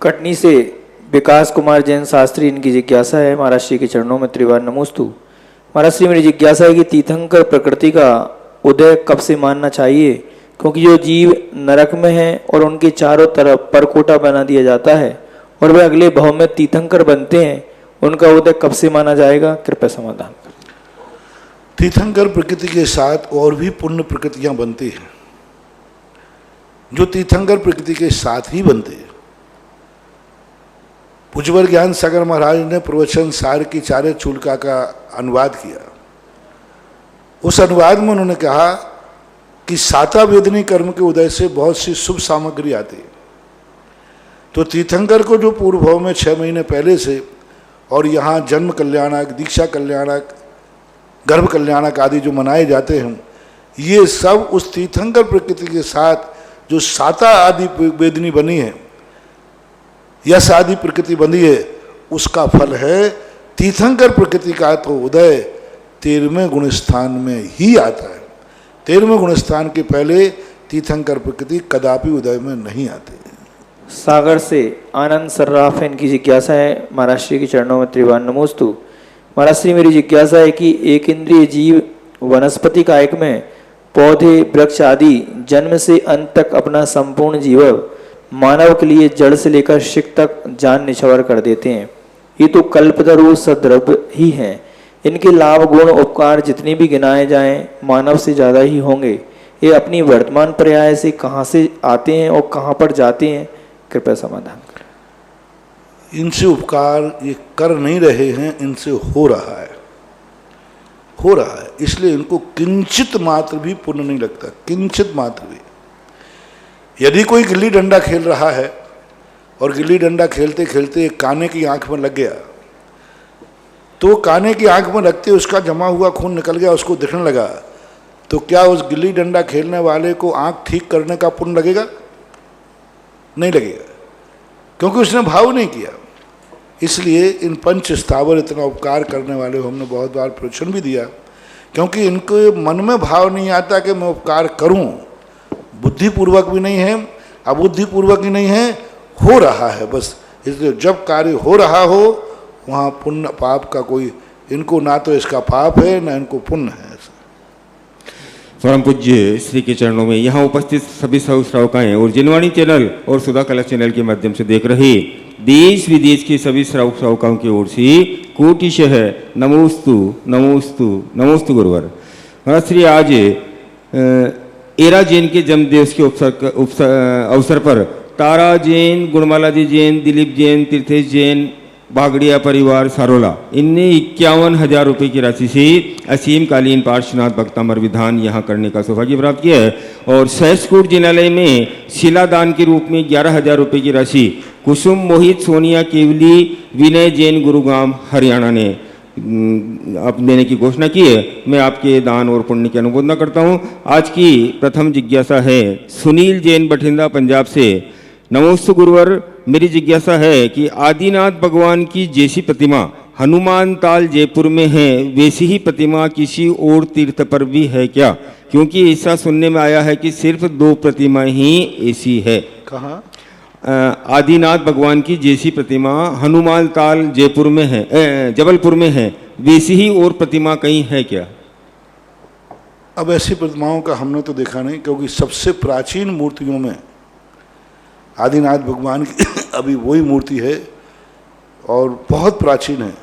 कटनी से विकास कुमार जैन शास्त्री, इनकी जिज्ञासा है, महाराज श्री के चरणों में त्रिवार नमोस्तु। महाराज श्री, मेरी जिज्ञासा है कि तीर्थंकर प्रकृति का उदय कब से मानना चाहिए? क्योंकि जो जीव नरक में हैं और उनके चारों तरफ परकोटा बना दिया जाता है और वे अगले भाव में तीर्थंकर बनते हैं, उनका उदय कब से माना जाएगा? कृपया समाधान करें। तीर्थंकर प्रकृति के साथ और भी पुण्य प्रकृतियां बनती हैं, जो तीर्थंकर प्रकृति के साथ ही बनते हैं। पूज्यवर ज्ञान सागर महाराज ने प्रवचन सार की चारे चूलिका का अनुवाद किया। उस अनुवाद में उन्होंने कहा कि साता वेदनी कर्म के उदय से बहुत सी शुभ सामग्री आती है। तो तीर्थंकर को जो पूर्व भाव में 6 महीने पहले से और यहाँ जन्म कल्याणक, दीक्षा कल्याणक, गर्भ कल्याणक आदि जो मनाए जाते हैं, ये सब उस तीर्थंकर प्रकृति के साथ जो साता आदि वेदनी बनी है, यश आदि प्रकृति बनी है, उसका फल है। तीर्थंकर प्रकृति का तो उदय 13वें गुणस्थान में ही आता है। 13वें गुणस्थान के पहले तीर्थंकर प्रकृति कदापि उदय में नहीं आती। सागर से आनंद सर्राफ, इनकी जिज्ञासा है, महाराज श्री के चरणों में त्रिवार नमोस्तु। महाराज श्री, मेरी जिज्ञासा है कि एक इंद्रिय जीव वनस्पति कायक में पौधे, वृक्ष आदि जन्म से अंत तक अपना संपूर्ण जीवन मानव के लिए जड़ से लेकर शिक तक जान निछावर कर देते हैं। ये तो कल्पतरु सद्रव्य ही हैं। इनके लाभ, गुण, उपकार जितने भी गिनाए जाएं, मानव से ज़्यादा ही होंगे। ये अपनी वर्तमान पर्याय से कहाँ से आते हैं और कहाँ पर जाते हैं? कृपया समाधान करें। इनसे उपकार ये कर नहीं रहे हैं, इनसे हो रहा है, हो रहा है। इसलिए इनको किंचित मात्र भी पुण्य नहीं लगता, किंचित मात्र भी। यदि कोई गिल्ली डंडा खेल रहा है और गिल्ली डंडा खेलते खेलते एक काने की आंख में लग गया, तो काने की आंख में लगते उसका जमा हुआ खून निकल गया, उसको दिखने लगा, तो क्या उस गिल्ली डंडा खेलने वाले को आंख ठीक करने का पुण्य लगेगा? नहीं लगेगा, क्योंकि उसने भाव नहीं किया। इसलिए इन पंच स्थावर इतना उपकार करने वाले को हमने बहुत बार प्रवचन भी दिया, क्योंकि इनके मन में भाव नहीं आता कि मैं उपकार करूं, बुद्धिपूर्वक भी नहीं है, अबुद्धिपूर्वक ही नहीं है, हो रहा है बस। इसलिए जब कार्य हो रहा हो वहाँ पुण्य पाप का कोई, इनको ना तो इसका पाप है ना इनको पुण्य है। परम पूज्य श्री के चरणों में यहाँ उपस्थित सभी श्रावकाएं और जिनवाणी चैनल और सुधा कला चैनल के माध्यम से देख रहे देश विदेश के सभी श्रावकाओं की ओर से कोटिशः नमोस्तु नमोस्तु नमोस्तु गुरुवर। महाराज श्री आज एरा जैन के जन्म दिवस के अवसर पर तारा जैन, गुणमाला जी जैन, दिलीप जैन, तीर्थेश जैन, बागड़िया परिवार सारोला, इनने 51,000 रुपये की राशि से असीम कालीन पार्श्वनाथ भक्तामर विधान यहाँ करने का सौभाग्य प्राप्त किया है। और सहसकूट जिनालय में शिलादान के रूप में 11,000 रुपये की राशि कुसुम मोहित सोनिया केवली विनय जैन गुरुग्राम हरियाणा ने आप देने की घोषणा की है। मैं आपके दान और पुण्य की अनुमोदना करता हूँ। आज की प्रथम जिज्ञासा है सुनील जैन बठिंडा पंजाब से। नमोस्तु गुरुवर, मेरी जिज्ञासा है कि आदिनाथ भगवान की जैसी प्रतिमा हनुमान ताल जयपुर में है, वैसी ही प्रतिमा किसी और तीर्थ पर भी है क्या? क्योंकि ऐसा सुनने में आया है कि सिर्फ 2 प्रतिमा ही ऐसी है। कहाँ? आदिनाथ भगवान की जैसी प्रतिमा हनुमान ताल जयपुर में है, जबलपुर में है, वैसी ही और प्रतिमा कहीं है क्या? अब ऐसी प्रतिमाओं का हमने तो देखा नहीं, क्योंकि सबसे प्राचीन मूर्तियों में आदिनाथ भगवान की अभी वही मूर्ति है और बहुत प्राचीन है।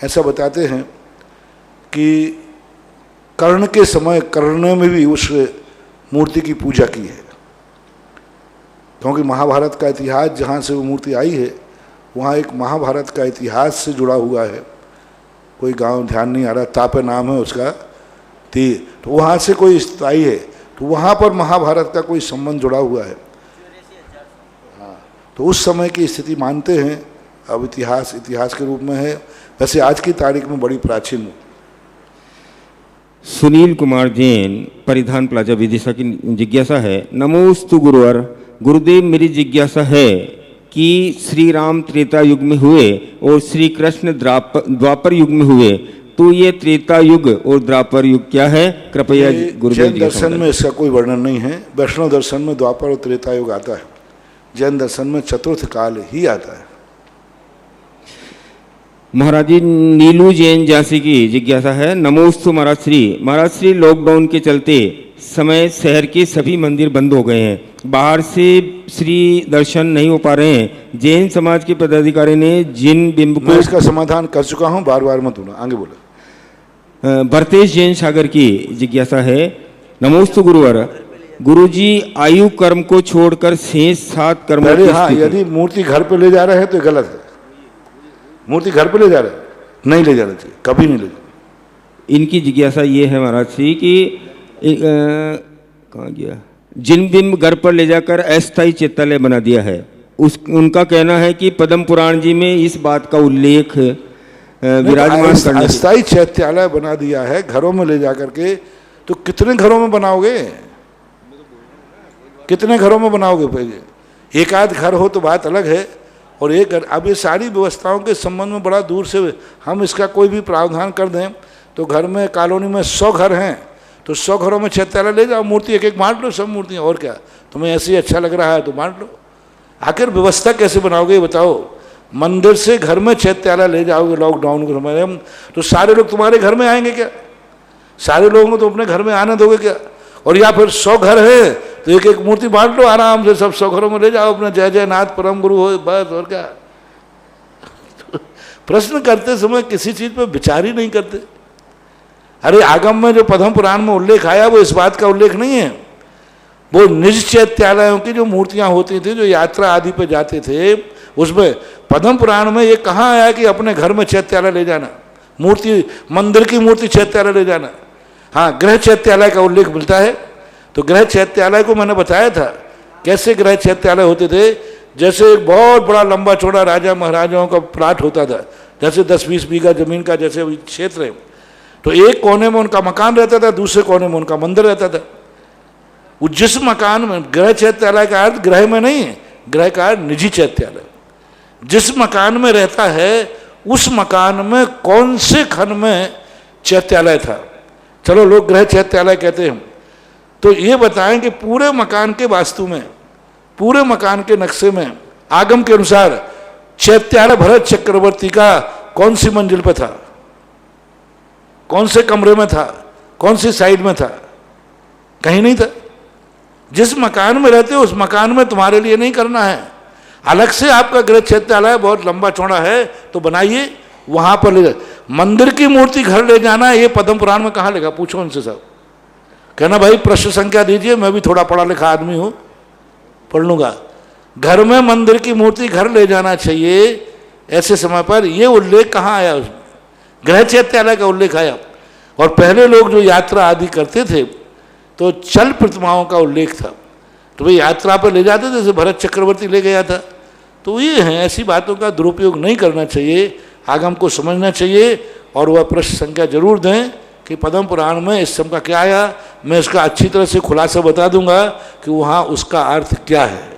ऐसा बताते हैं कि कर्ण के समय कर्ण में भी उस मूर्ति की पूजा की है, क्योंकि महाभारत का इतिहास जहाँ से वो मूर्ति आई है वहाँ एक महाभारत का इतिहास से जुड़ा हुआ है। कोई गांव ध्यान नहीं आ रहा, तापे नाम है उसका, तो वहाँ से कोई स्थायी है, तो वहाँ पर महाभारत का कोई संबंध जुड़ा हुआ है। तो उस समय की स्थिति मानते हैं, अब इतिहास के रूप में है। वैसे आज की तारीख में बड़ी प्राचीन। सुनील कुमार जैन परिधान प्लाजा विदिशा की जिज्ञासा है। नमोस्तु गुरुवर, गुरुदेव मेरी जिज्ञासा है कि श्री राम त्रेता युग में हुए और श्री कृष्ण द्वापर युग में हुए, तो ये त्रेता युग और द्वापर युग क्या है? कृपया गुरुदेव जैन दर्शन में इसका कोई वर्णन नहीं है। वैष्णव दर्शन में द्वापर और त्रेता युग आता है, जैन दर्शन में चतुर्थ काल ही आता है। महाराज जी नीलू जैन झांसी की जिज्ञासा है। नमोस्तु महाराज श्री लॉकडाउन के चलते समय शहर के सभी मंदिर बंद हो गए हैं, बाहर से श्री दर्शन नहीं हो पा रहे हैं। जैन समाज के पदाधिकारी ने जिन बिंब को, मैं इसका समाधान कर चुका हूँ, बार बार मत बोला, आगे बोला। भरतेश जैन सागर की जिज्ञासा है। नमोस्तु गुरुवर, गुरुजी आयु कर्म को छोड़कर शेष 7 कर्म। हाँ, यदि मूर्ति घर पे ले जा रहे हैं तो गलत है। मूर्ति घर पे ले जा रहे हैं, नहीं ले जाना चाहिए, कभी नहीं ले जाना। इनकी जिज्ञासा ये है महाराज जी कि कहाँ गया, जिन बिंब घर पर ले जाकर अस्थायी चैत्यालय बना दिया है, उनका कहना है कि पद्म पुराण जी में इस बात का उल्लेख विराजमान करने। अस्थायी चैत्यालय बना दिया है घरों में ले जा करके, तो कितने घरों में बनाओगे? कितने घरों में बनाओगे? पहले एक आध घर हो तो बात अलग है, और एक घर। अब ये सारी व्यवस्थाओं के संबंध में बड़ा दूर से हम इसका कोई भी प्रावधान कर दें तो घर में कॉलोनी में 100 घर हैं तो 100 घरों में चैत्यालय ले जाओ, मूर्ति एक एक बांट लो, सब मूर्तियाँ। और क्या, तुम्हें ऐसे ही अच्छा लग रहा है तो बांट लो। आखिर व्यवस्था कैसे बनाओगे बताओ? मंदिर से घर में चैत्यालय ले जाओगे लॉकडाउन के समय में, तो सारे लोग तुम्हारे घर में आएंगे क्या? सारे लोगों को तो अपने घर में आने दोगे क्या? और या फिर 100 घर है तो एक एक मूर्ति बांट लो आराम से, सब 100 घरों में ले जाओ अपने, जय जय नाथ परम गुरु हो, बस। और क्या? प्रश्न करते समय किसी चीज पर विचार ही नहीं करते। अरे आगम में जो पद्म पुराण में उल्लेख आया वो इस बात का उल्लेख नहीं है। वो निज चैत्यालयों की जो मूर्तियां होती थी, जो यात्रा आदि पे जाते थे, उसमें पद्म पुराण में ये कहाँ आया कि अपने घर में चैत्यालय ले जाना, मूर्ति, मंदिर की मूर्ति चैत्यालय ले जाना? हाँ, गृह चैत्यालय का उल्लेख मिलता है। तो गृह चैत्यालय को मैंने बताया था कैसे गृह चैत्यालय होते थे। जैसे एक बहुत बड़ा लंबा चौड़ा राजा महाराजाओं का प्लाट होता था, जैसे 10-20 बीघा जमीन का जैसे क्षेत्र है, तो एक कोने में उनका मकान रहता था, दूसरे कोने में उनका मंदिर रहता था। वो जिस मकान में, गृह चैत्यालय का अर्थ गृह में नहीं है, गृह का अर्थ निजी चैत्यालय। जिस मकान में रहता है उस मकान में कौन से खंड में चैत्यालय था। चलो लोग गृह चैत्यालय कहते हैं, तो ये बताएं कि पूरे मकान के वास्तु में, पूरे मकान के नक्शे में आगम के अनुसार चैत्यालय भरत चक्रवर्ती का कौन सी मंजिल पर था, कौन से कमरे में था, कौन सी साइड में था? कहीं नहीं था। जिस मकान में रहते हो उस मकान में तुम्हारे लिए नहीं करना है। अलग से आपका गृह चैत्यालय बहुत लंबा चौड़ा है तो बनाइए, वहां पर ले। मंदिर की मूर्ति घर ले जाना है, ये पद्म पुराण में कहाँ लिखा? पूछो उनसे सब। कहना भाई प्रश्न संख्या दीजिए, मैं भी थोड़ा पढ़ा लिखा आदमी हूं, पढ़ लूंगा। घर में मंदिर की मूर्ति घर ले जाना चाहिए ऐसे समय पर, ये उल्लेख कहाँ आया? उसमें गृह चैत्यालय का उल्लेख आया। और पहले लोग जो यात्रा आदि करते थे तो चल प्रतिमाओं का उल्लेख था, तो वे यात्रा पर ले जाते थे, जैसे भरत चक्रवर्ती ले गया था। तो ये हैं, ऐसी बातों का दुरुपयोग नहीं करना चाहिए, आगम को समझना चाहिए और वह प्रश्न संख्या जरूर दें कि पद्म पुराण में इस समय का क्या आया। मैं इसका अच्छी तरह से खुलासा बता दूंगा कि वहाँ उसका अर्थ क्या है।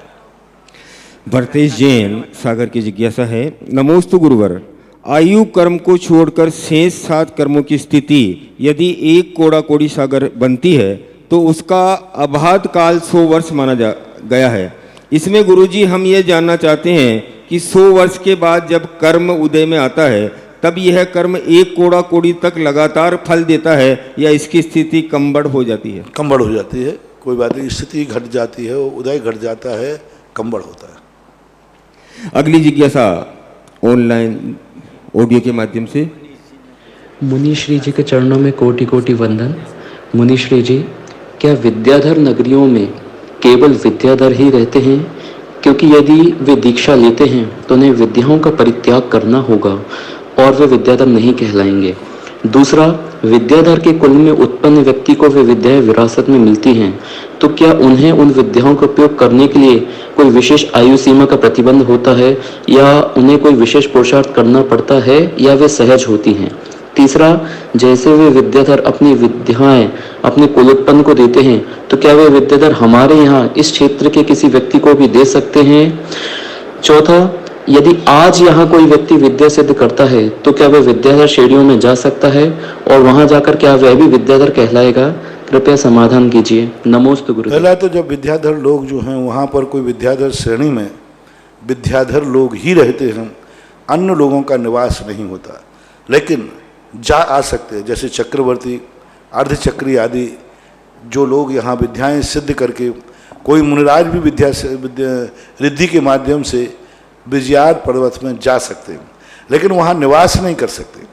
भरतेश जैन सागर की जिज्ञासा है, नमोस्तु गुरुवर। आयु कर्म को छोड़कर शेष 7 कर्मों की स्थिति यदि एक कोड़ा कोड़ी सागर बनती है तो उसका अबाध काल 100 वर्ष माना गया है। इसमें गुरुजी हम ये जानना चाहते हैं कि 100 वर्ष के बाद जब कर्म उदय में आता है तब यह कर्म एक कोड़ा कोड़ी तक लगातार फल देता है या इसकी स्थिति कमबड़ हो जाती है? कमबड़ हो जाती है, कोई बात नहीं, स्थिति घट जाती है, उदय घट जाता है, कमबड़ होता है। अगली जिज्ञासा ऑनलाइन ऑडियो के माध्यम से। मुनि श्री जी के चरणों में कोटि कोटि वंदन। मुनि श्री जी, क्या विद्याधर नगरियों में केवल विद्याधर ही रहते हैं? क्योंकि यदि वे दीक्षा लेते हैं तो उन्हें विद्याओं का परित्याग करना होगा और वे विद्याधर नहीं कहलाएंगे। दूसरा, विद्याधर के कुल में उत्पन्न व्यक्ति को वे विद्याएं विरासत में मिलती हैं, तो क्या उन्हें उन विद्याओं का उपयोग करने के लिए कोई विशेष आयु सीमा का प्रतिबंध होता है या उन्हें कोई विशेष पुरुषार्थ करना पड़ता है या वे सहज होती हैं? तीसरा, जैसे वे विद्याधर अपनी विद्याएं अपने कुलोत्पन्न को देते हैं, तो क्या वे विद्याधर हमारे यहाँ इस क्षेत्र के किसी व्यक्ति को भी दे सकते हैं? चौथा, यदि आज यहाँ कोई व्यक्ति विद्या सिद्ध करता है तो क्या वह विद्याधर श्रेणियों में जा सकता है और वहां जाकर क्या वह भी विद्याधर कहलाएगा? कृपया समाधान कीजिए। नमोस्तु गुरु। पहला तो जब विद्याधर लोग जो हैं वहाँ पर कोई विद्याधर श्रेणी में विद्याधर लोग ही रहते हैं, अन्य लोगों का निवास नहीं होता, लेकिन जा आ सकते हैं। जैसे चक्रवर्ती, अर्धचक्री आदि जो लोग यहाँ विद्याएं सिद्ध करके, कोई मुनिराज भी विद्या रिद्धि के माध्यम से विजयाद पर्वत में जा सकते हैं, लेकिन वहाँ निवास नहीं कर सकते।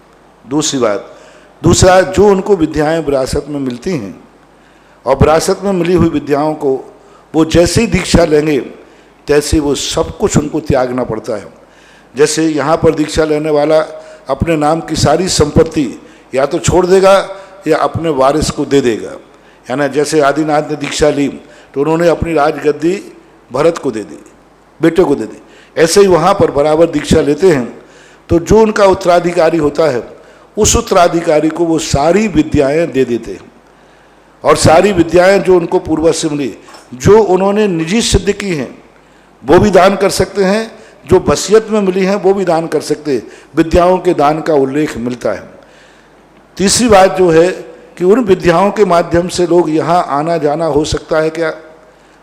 दूसरी बात, दूसरा, जो उनको विद्याएं विरासत में मिलती हैं और विरासत में मिली हुई विद्याओं को वो जैसे ही दीक्षा लेंगे तैसे वो सब कुछ उनको त्यागना पड़ता है। जैसे यहाँ पर दीक्षा लेने वाला अपने नाम की सारी संपत्ति या तो छोड़ देगा या अपने वारिस को दे देगा। यानी जैसे आदिनाथ ने दीक्षा ली तो उन्होंने अपनी राजगद्दी भरत को दे दी, बेटे को दे दी। ऐसे ही वहाँ पर बराबर दीक्षा लेते हैं तो जो उनका उत्तराधिकारी होता है उस उत्तराधिकारी को वो सारी विद्याएं दे देते हैं, और सारी विद्याएं जो उनको पूर्वज से मिली, जो उन्होंने निजी सिद्ध की हैं वो भी दान कर सकते हैं, जो वसीयत में मिली हैं वो भी दान कर सकते हैं। विद्याओं के दान का उल्लेख मिलता है। तीसरी बात जो है कि उन विद्याओं के माध्यम से लोग यहाँ आना जाना हो सकता है, क्या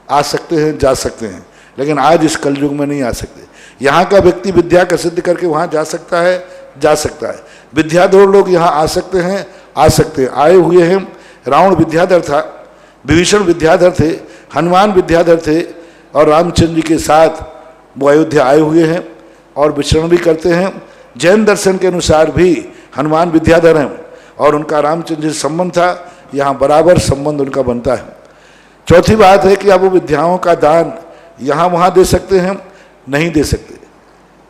आ सकते हैं, जा सकते हैं, लेकिन आज इस कलयुग में नहीं आ सकते। यहाँ का व्यक्ति विद्या का सिद्ध करके वहाँ जा सकता है, जा सकता है। विद्याधर लोग यहाँ आ सकते हैं, आ सकते हैं, आए हुए हैं। रावण विद्याधर था, विभीषण विद्याधर थे, हनुमान विद्याधर थे, और रामचंद्र जी के साथ वो अयोध्या आए हुए हैं और विचरण भी करते हैं। जैन दर्शन के अनुसार भी हनुमान विद्याधर हैं और उनका रामचंद्र जी से संबंध था, यहाँ बराबर संबंध उनका बनता है। चौथी बात है कि अब वो विद्याओं का दान यहाँ वहाँ दे सकते हैं, नहीं दे सकते,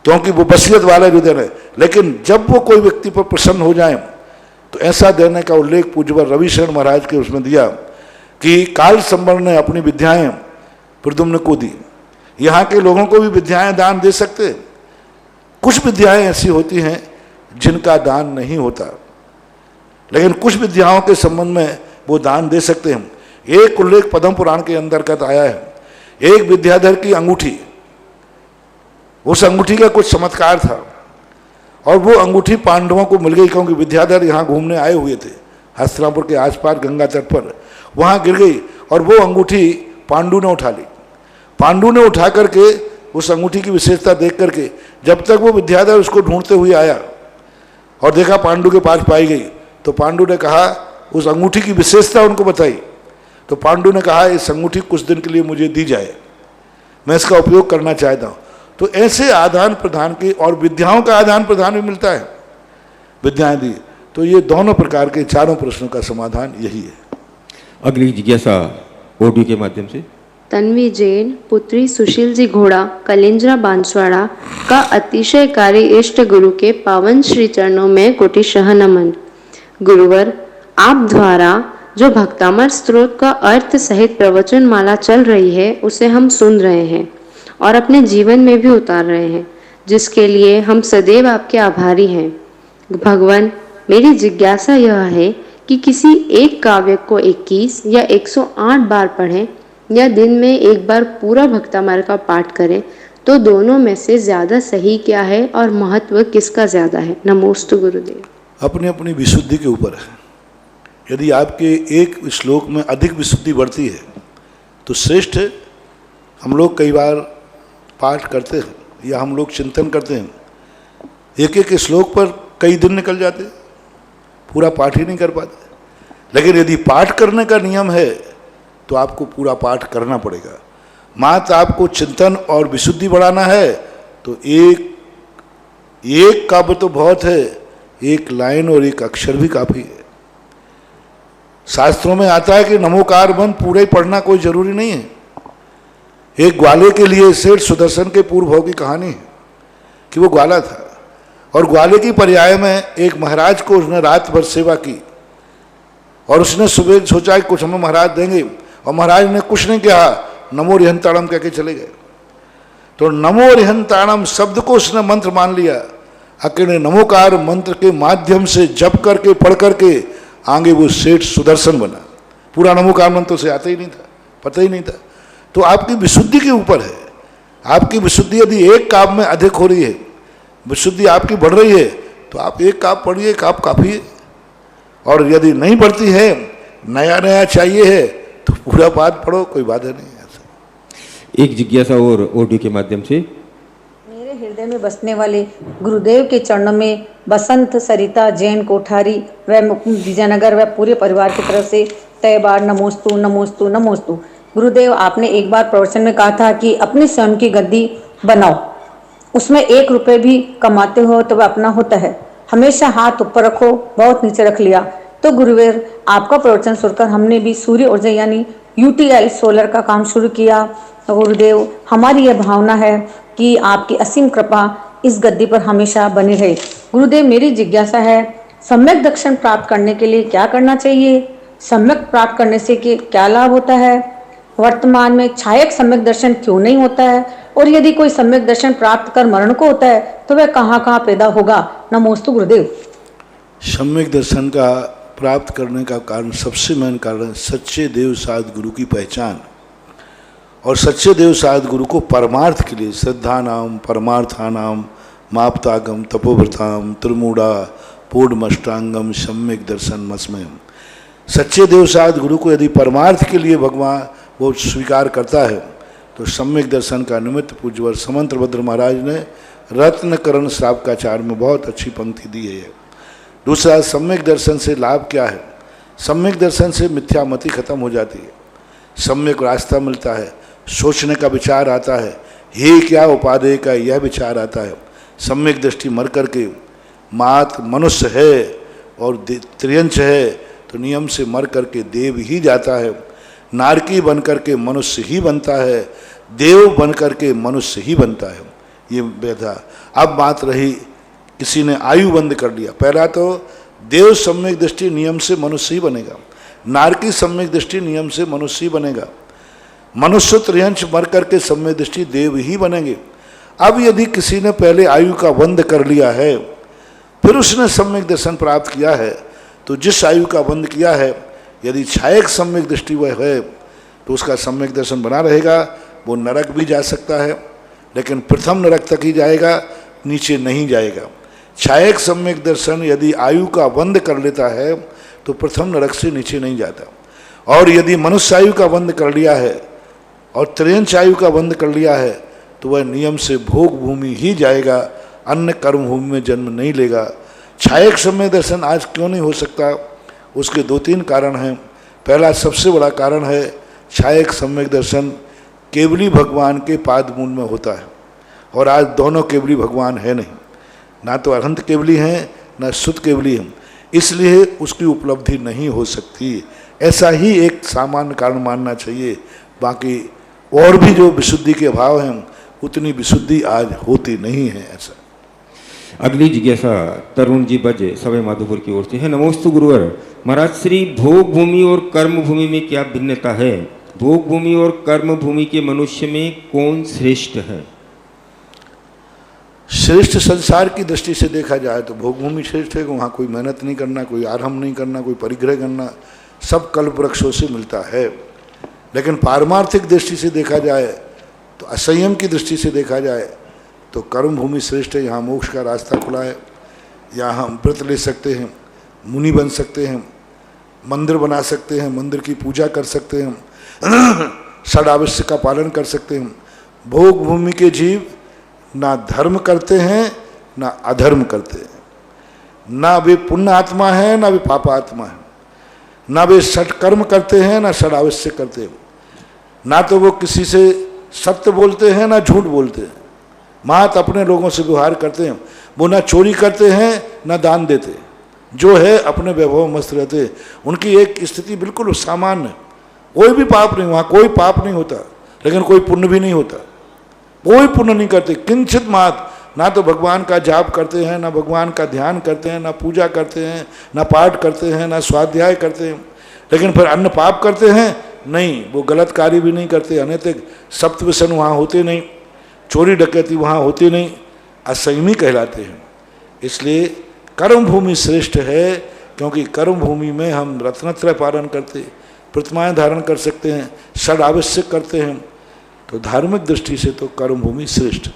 क्योंकि वो वसीयत वाला जो देना है। लेकिन जब वो कोई व्यक्ति पर प्रसन्न हो जाए तो ऐसा देने का उल्लेख पूज्यवर रविशरण महाराज के उसमें दिया कि काल संवरण ने अपनी विद्याएं प्रद्युम्न को दी। यहाँ के लोगों को भी विद्याएं दान दे सकते। कुछ विद्याएं ऐसी होती हैं जिनका दान नहीं होता, लेकिन कुछ विद्याओं के संबंध में वो दान दे सकते हैं। एक उल्लेख पद्म पुराण के अंतर्गत आया है। एक विद्याधर की अंगूठी उस अंगूठी का कुछ चमत्कार था और वो अंगूठी पांडवों को मिल गई, क्योंकि विद्याधर यहाँ घूमने आए हुए थे हस्तिनापुर के आसपास गंगा तट पर, वहाँ गिर गई और वो अंगूठी पांडु ने उठा ली। पांडु ने उठा करके उस अंगूठी की विशेषता देख करके, जब तक वो विद्याधर उसको ढूंढते हुए आया और देखा पांडु के पास पाई गई, तो पांडु ने कहा, उस अंगूठी की विशेषता उनको बताई, तो पांडु ने कहा इस अंगूठी कुछ दिन के लिए मुझे दी जाए, मैं इसका उपयोग करना चाहता हूँ। तो ऐसे आदान प्रदान के, और विद्याओं का आदान प्रदान भी मिलता है, विद्याएं दी। तो ये दोनों प्रकार के चारों प्रश्नों का समाधान यही है। अगली जिज्ञासा ऑडियो के माध्यम से। तन्वी जैन, पुत्री सुशील जी घोड़ा, कलिंजरा बांसवाड़ा का अतिशयकारी इष्ट गुरु के पावन श्री चरणों में कोटिशः नमन। गुरुवर, आप द्वारा जो भक्तामर स्त्रोत का अर्थ सहित प्रवचन माला चल रही है, उसे हम सुन रहे हैं और अपने जीवन में भी उतार रहे हैं, जिसके लिए हम सदैव आपके आभारी हैं। भगवान, मेरी जिज्ञासा यह है कि किसी एक काव्य को 21 या 108 बार पढ़ें या दिन में एक बार पूरा भक्तामर का पाठ करें, तो दोनों में से ज़्यादा सही क्या है और महत्व किसका ज़्यादा है? नमोस्तु गुरुदेव। अपनी अपनी विशुद्धि के ऊपर है। यदि आपके एक श्लोक में अधिक विशुद्धि बढ़ती है तो श्रेष्ठ है। हम लोग कई बार पाठ करते हैं या हम लोग चिंतन करते हैं, एक एक श्लोक पर कई दिन निकल जाते, पूरा पाठ ही नहीं कर पाते। लेकिन यदि पाठ करने का नियम है तो आपको पूरा पाठ करना पड़ेगा। मात्र आपको चिंतन और विशुद्धि बढ़ाना है तो एक काव्य तो बहुत है, एक लाइन और एक अक्षर भी काफ़ी है। शास्त्रों में आता है कि नमोकार बंद पूरा ही पढ़ना कोई जरूरी नहीं है। एक ग्वाले के लिए सेठ सुदर्शन के पूर्व भाव की कहानी है कि वो ग्वाला था और ग्वाले की पर्याय में एक महाराज को उसने रात भर सेवा की और उसने सुबह सोचा कि कुछ हमें महाराज देंगे, और महाराज ने कुछ नहीं कहा, नमो रिहंताणम कह के चले गए। तो नमो रिहंताणम शब्द को उसने मंत्र मान लिया। अकेले नमोकार मंत्र के माध्यम से जप करके पढ़ करके आगे वो सेठ सुदर्शन बना। पूरा नमोकार मंत्र से आता ही नहीं था, पता ही नहीं था। तो आपकी विशुद्धि के ऊपर है। आपकी विशुद्धि यदि एक काव्य में अधिक हो रही है, विशुद्धि आपकी बढ़ रही है, तो आप एक काव्य पढ़िए, काव्य काफ़ी है। और यदि नहीं बढ़ती है, नया नया चाहिए है, तो पूरा पाठ पढ़ो, कोई बाधा नहीं है। एक जिज्ञासा और ऑडियो के माध्यम से। मेरे हृदय में बसने वाले गुरुदेव के चरणों में बसंत, सरिता, जैन कोठारी व मुकुंद विजयनगर व पूरे परिवार की तरफ से तय बार नमोस्तु नमोस्तु नमोस्तु। गुरुदेव, आपने एक बार प्रवचन में कहा था कि अपनी स्वयं की गद्दी बनाओ, उसमें 1 रुपये भी कमाते हो तो वह अपना होता है, हमेशा हाथ ऊपर रखो, बहुत नीचे रख लिया। तो गुरुदेव, आपका प्रवचन सुनकर हमने भी सूर्य ऊर्जा यानी UTI सोलर का काम शुरू किया। तो गुरुदेव, हमारी यह भावना है कि आपकी असीम कृपा इस गद्दी पर हमेशा बनी रहे। गुरुदेव, मेरी जिज्ञासा है, सम्यक दर्शन प्राप्त करने के लिए क्या करना चाहिए? सम्यक प्राप्त करने से क्या लाभ होता है? वर्तमान में छायक सम्यक दर्शन क्यों नहीं होता है? और यदि कोई सम्यक दर्शन प्राप्त कर मरण को होता है तो वह कहाँ कहाँ पैदा होगा? नमोस्तु गुरुदेव। सम्यक दर्शन का प्राप्त करने का कारण, सबसे मेन कारण, सच्चे देव साध गुरु की पहचान। और सच्चे देव साध गुरु को परमार्थ के लिए श्रद्धा नाम परमार्थानाम मापतागम तपोव्रताम त्रिमूढ़ा पूर्णमष्टांगम सम्यक दर्शन मस्मयम। सच्चे देव साध गुरु को यदि परमार्थ के लिए भगवान वो स्वीकार करता है तो सम्यक दर्शन का निमित्त पूज्यवर समंतभद्र महाराज ने रत्नकरण श्रावकाचार में बहुत अच्छी पंक्ति दी है। दूसरा, सम्यक दर्शन से लाभ क्या है? सम्यक दर्शन से मिथ्यामति खत्म हो जाती है, सम्यक रास्ता मिलता है, सोचने का विचार आता है, हे क्या उपादेय का यह विचार आता है। सम्यक दृष्टि मर करके मात मनुष्य है और त्रियंश है तो नियम से मर करके देव ही जाता है, नारकी बन करके मनुष्य ही बनता है, देव बन करके मनुष्य ही बनता है। ये व्यथा। अब बात रही, किसी ने आयु बंद कर लिया। पहला तो देव सम्यक दृष्टि नियम से मनुष्य ही बनेगा, नारकी सम्यक दृष्टि नियम से मनुष्य ही बनेगा, मनुष्य त्रियंश मर करके सम्यक दृष्टि देव ही बनेंगे। अब यदि किसी ने पहले आयु का बंध कर लिया है फिर उसने सम्यक दर्शन प्राप्त किया है, तो जिस आयु का बंध किया है यदि छायक सम्यक दृष्टि वह है तो उसका सम्यक दर्शन बना रहेगा। वो नरक भी जा सकता है लेकिन प्रथम नरक तक ही जाएगा, नीचे नहीं जाएगा। छायक सम्यक दर्शन यदि आयु का बंद कर लेता है तो प्रथम नरक से नीचे नहीं जाता, और यदि मनुष्य आयु का बंद कर लिया है और त्रियंच आयु का बंद कर लिया है तो वह नियम से भोग भूमि ही जाएगा, अन्य कर्म भूमि में जन्म नहीं लेगा। छायक सम्यक दर्शन आज क्यों नहीं हो सकता? उसके 2-3 कारण हैं। पहला सबसे बड़ा कारण है, छायक सम्यक दर्शन केवली भगवान के पाद मूल में होता है, और आज दोनों केवली भगवान है नहीं, ना तो अनंत केवली हैं ना शुद्ध केवली हैं, इसलिए उसकी उपलब्धि नहीं हो सकती। ऐसा ही एक सामान्य कारण मानना चाहिए। बाकी और भी जो विशुद्धि के अभाव हैं उतनी विशुद्धि आज होती नहीं है। ऐसा अगली जिज्ञासा तरुण जी बजे सवै माधोपुर की ओर से है। नमोस्तु गुरुवर। महाराज श्री, भोग भूमि और कर्म भूमि में क्या भिन्नता है? भोग भूमि और कर्म भूमि के मनुष्य में कौन श्रेष्ठ है? श्रेष्ठ संसार की दृष्टि से देखा जाए तो भोग भूमि श्रेष्ठ है। वहाँ कोई मेहनत नहीं करना, कोई आरंभ नहीं करना, कोई परिग्रह करना, सब कल्प वृक्षों से मिलता है। लेकिन पारमार्थिक दृष्टि से देखा जाए तो, असंयम की दृष्टि से देखा जाए तो कर्म भूमि श्रेष्ठ है। यहाँ मोक्ष का रास्ता खुला है, यहाँ हम व्रत ले सकते हैं, मुनि बन सकते हैं, मंदिर बना सकते हैं, मंदिर की पूजा कर सकते हैं, षडावश्य का पालन कर सकते हैं। भोग भूमि के जीव ना धर्म करते हैं ना अधर्म करते हैं, ना वे पुण्य आत्मा है ना वे पाप आत्मा है, ना वे सत्कर्म करते हैं ना षडावश्य करते हैं, ना तो वो किसी से सत्य बोलते हैं ना झूठ बोलते हैं, मात अपने लोगों से व्यवहार करते हैं। वो ना चोरी करते हैं ना दान देते, जो है अपने वैभव मस्त रहते। उनकी एक स्थिति बिल्कुल सामान्य, कोई भी पाप नहीं, वहाँ कोई पाप नहीं होता, लेकिन कोई पुण्य भी नहीं होता, कोई पुण्य नहीं करते किंचित मात। ना तो भगवान का जाप करते हैं, ना भगवान का ध्यान करते हैं, ना पूजा करते हैं, ना पाठ करते हैं, ना स्वाध्याय करते हैं। लेकिन फिर अन्य पाप करते हैं नहीं, वो गलत कार्य भी नहीं करते, अनैतिक सप्तव्यसन वहाँ होते नहीं, चोरी डकैती वहाँ होती नहीं, असंयमी कहलाते हैं। इसलिए कर्म भूमि श्रेष्ठ है, क्योंकि कर्म भूमि में हम रत्नत्रय पालन करते, प्रतिमाएं धारण कर सकते हैं, षड आवश्यक करते हैं। तो धार्मिक दृष्टि से तो कर्म भूमि श्रेष्ठ।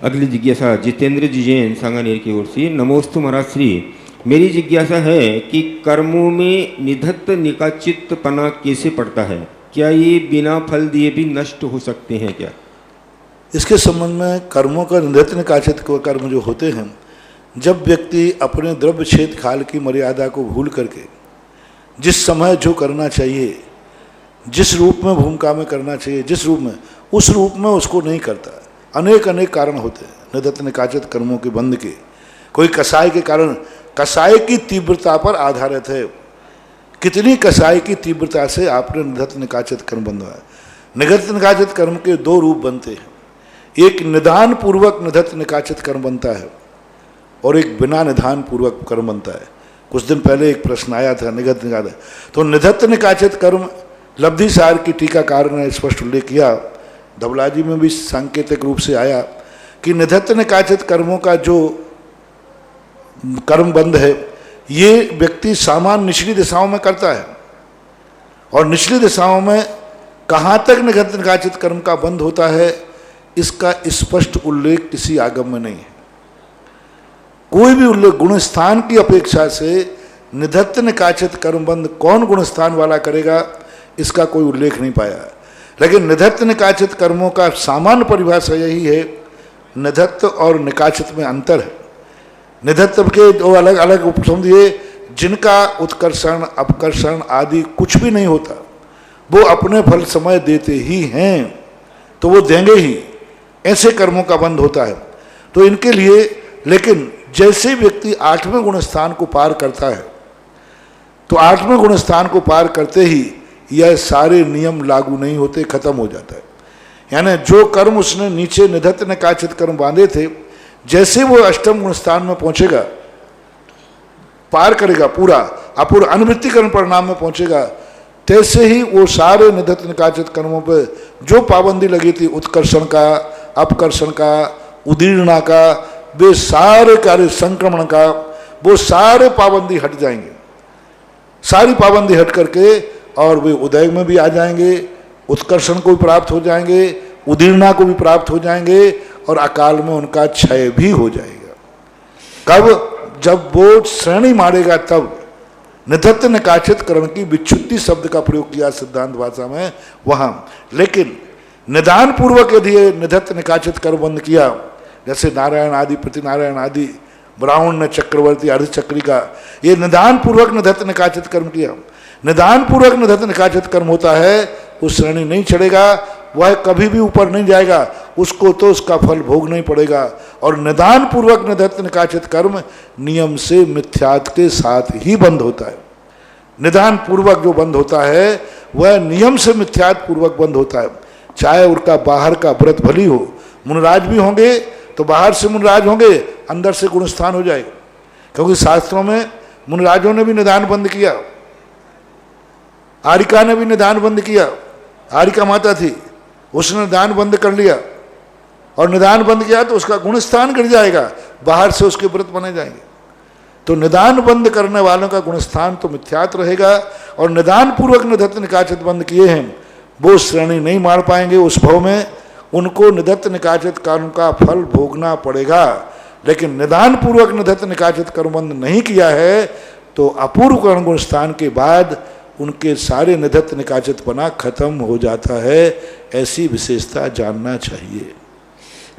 अगली जिज्ञासा जितेंद्र जी जैन सांगानेर की ओर से। नमोस्तु महाराज श्री, मेरी जिज्ञासा है कि कर्मों में निधत्त निकाचितपना कैसे पड़ता है? क्या ये बिना फल दिए भी नष्ट हो सकते हैं क्या? इसके संबंध में कर्मों का निधत्त निकाचित कर्म जो होते हैं, जब व्यक्ति अपने द्रव्य क्षेत्र काल की मर्यादा को भूल करके जिस समय जो करना चाहिए, जिस रूप में भूमिका में करना चाहिए, जिस रूप में, उस रूप में उसको नहीं करता। अनेक अनेक कारण होते हैं निधत्त निकाचित कर्मों के बंध के। कोई कसाय के कारण, कसाय की तीव्रता पर आधारित है, कितनी कसाय की तीव्रता से आपने निधत्त निकाचित कर्म बंधवाया। निधत्त निकाचित कर्म के 2 रूप बनते हैं, एक निदान पूर्वक निधत्त निकाचित कर्म बनता है और एक बिना निदान पूर्वक कर्म बनता है। कुछ दिन पहले एक प्रश्न आया था निधत्त निकाचित, तो निधत्त निकाचित कर्म लब्धिसार की टीकाकार ने स्पष्ट उल्लेख किया, धवलाजी में भी सांकेतिक रूप से आया कि निधत्त निकाचित कर्मों का जो कर्म बंध है, ये व्यक्ति सामान्य निचली दिशाओं में करता है, और निचली दिशाओं में कहाँ तक निधत्त निकाचित कर्म का बंध होता है, इसका स्पष्ट उल्लेख किसी आगम में नहीं है। कोई भी उल्लेख गुणस्थान की अपेक्षा से निधत्त निकाचित कर्म बंध कौन गुणस्थान वाला करेगा, इसका कोई उल्लेख नहीं पाया। लेकिन निधत्त निकाचित कर्मों का सामान्य परिभाषा यही है, निधत्त और निकाचित में अंतर है। निधत्त के 2 अलग अलग उपसम दिए, जिनका उत्कर्षण अपकर्षण आदि कुछ भी नहीं होता, वो अपने फल समय देते ही हैं, तो वो देंगे ही, ऐसे कर्मों का बंध होता है। तो इनके लिए, लेकिन जैसे व्यक्ति 8वें गुणस्थान को पार करता है, तो 8वें गुणस्थान को पार करते ही यह सारे नियम लागू नहीं होते, खत्म हो जाता है। यानी जो कर्म उसने नीचे निधत्त निकाचित कर्म बांधे थे, जैसे वो 8वें गुणस्थान में पहुंचेगा, पार करेगा, पूरा अपूर्व अनुवृत्तिकरण परिणाम में पहुंचेगा, तैसे ही वो सारे निधत्त निकाचित कर्मों पर जो पाबंदी लगी थी, उत्कर्षण का, अपकर्षण का, उदीर्णा का, वे सारे कार्य, संक्रमण का, वो सारे पाबंदी हट जाएंगे, सारी पाबंदी हट करके, और वे उदय में भी आ जाएंगे, उत्कर्षण को भी प्राप्त हो जाएंगे, उदीर्णा को भी प्राप्त हो जाएंगे और अकाल में उनका क्षय भी हो जाएगा। कब? जब वो श्रेणी मारेगा तब। निधत्त निकाचित कर्म की विच्छुद्धि शब्द का प्रयोग किया सिद्धांत भाषा में वहां। लेकिन निदान पूर्वक यदि निधत्त निकाचित कर्म बंद किया, जैसे नारायण आदि, प्रतिनारायण आदि, ब्राह्मण ने चक्रवर्ती अर्धचक्री का, ये निदान पूर्वक निधत्त निकाचित कर्म किया। निदान पूर्वक निधत्त निकाचित कर्म होता है, वो श्रेणी नहीं चढ़ेगा, वह कभी भी ऊपर नहीं जाएगा, उसको तो उसका फल भोगना ही पड़ेगा। और निदान पूर्वक निधत्त निकाचित कर्म नियम से मिथ्यात्व के साथ ही बंद होता है। निदान पूर्वक जो बंद होता है वह नियम से मिथ्यात्व पूर्वक बंद होता है। चाहे उनका बाहर का व्रत भली हो, मुनराज भी होंगे तो बाहर से मुनराज होंगे, अंदर से गुणस्थान हो जाएगा। क्योंकि शास्त्रों में मुनराजों ने भी निदान बंद किया, आरिका ने भी निदान बंद किया। आरिका माता थी, उसने निदान बंद कर लिया, और निदान बंद किया तो उसका गुणस्थान गिर जाएगा, बाहर से उसके व्रत बने जाएंगे। तो निदान बंद करने वालों का गुणस्थान तो मिथ्यात रहेगा, और निदान पूर्वक निधत्त निकाचित बंद किए हैं वो श्रेणी नहीं मार पाएंगे उस भव में, उनको निधत्त निकाचित कर्म का फल भोगना पड़ेगा। लेकिन निदान पूर्वक निधत्त निकाचित कर्म बंद नहीं किया है तो अपूर्व कर्म गुणस्थान के बाद उनके सारे निधत्त निकाचितपना खत्म हो जाता है। ऐसी विशेषता जानना चाहिए।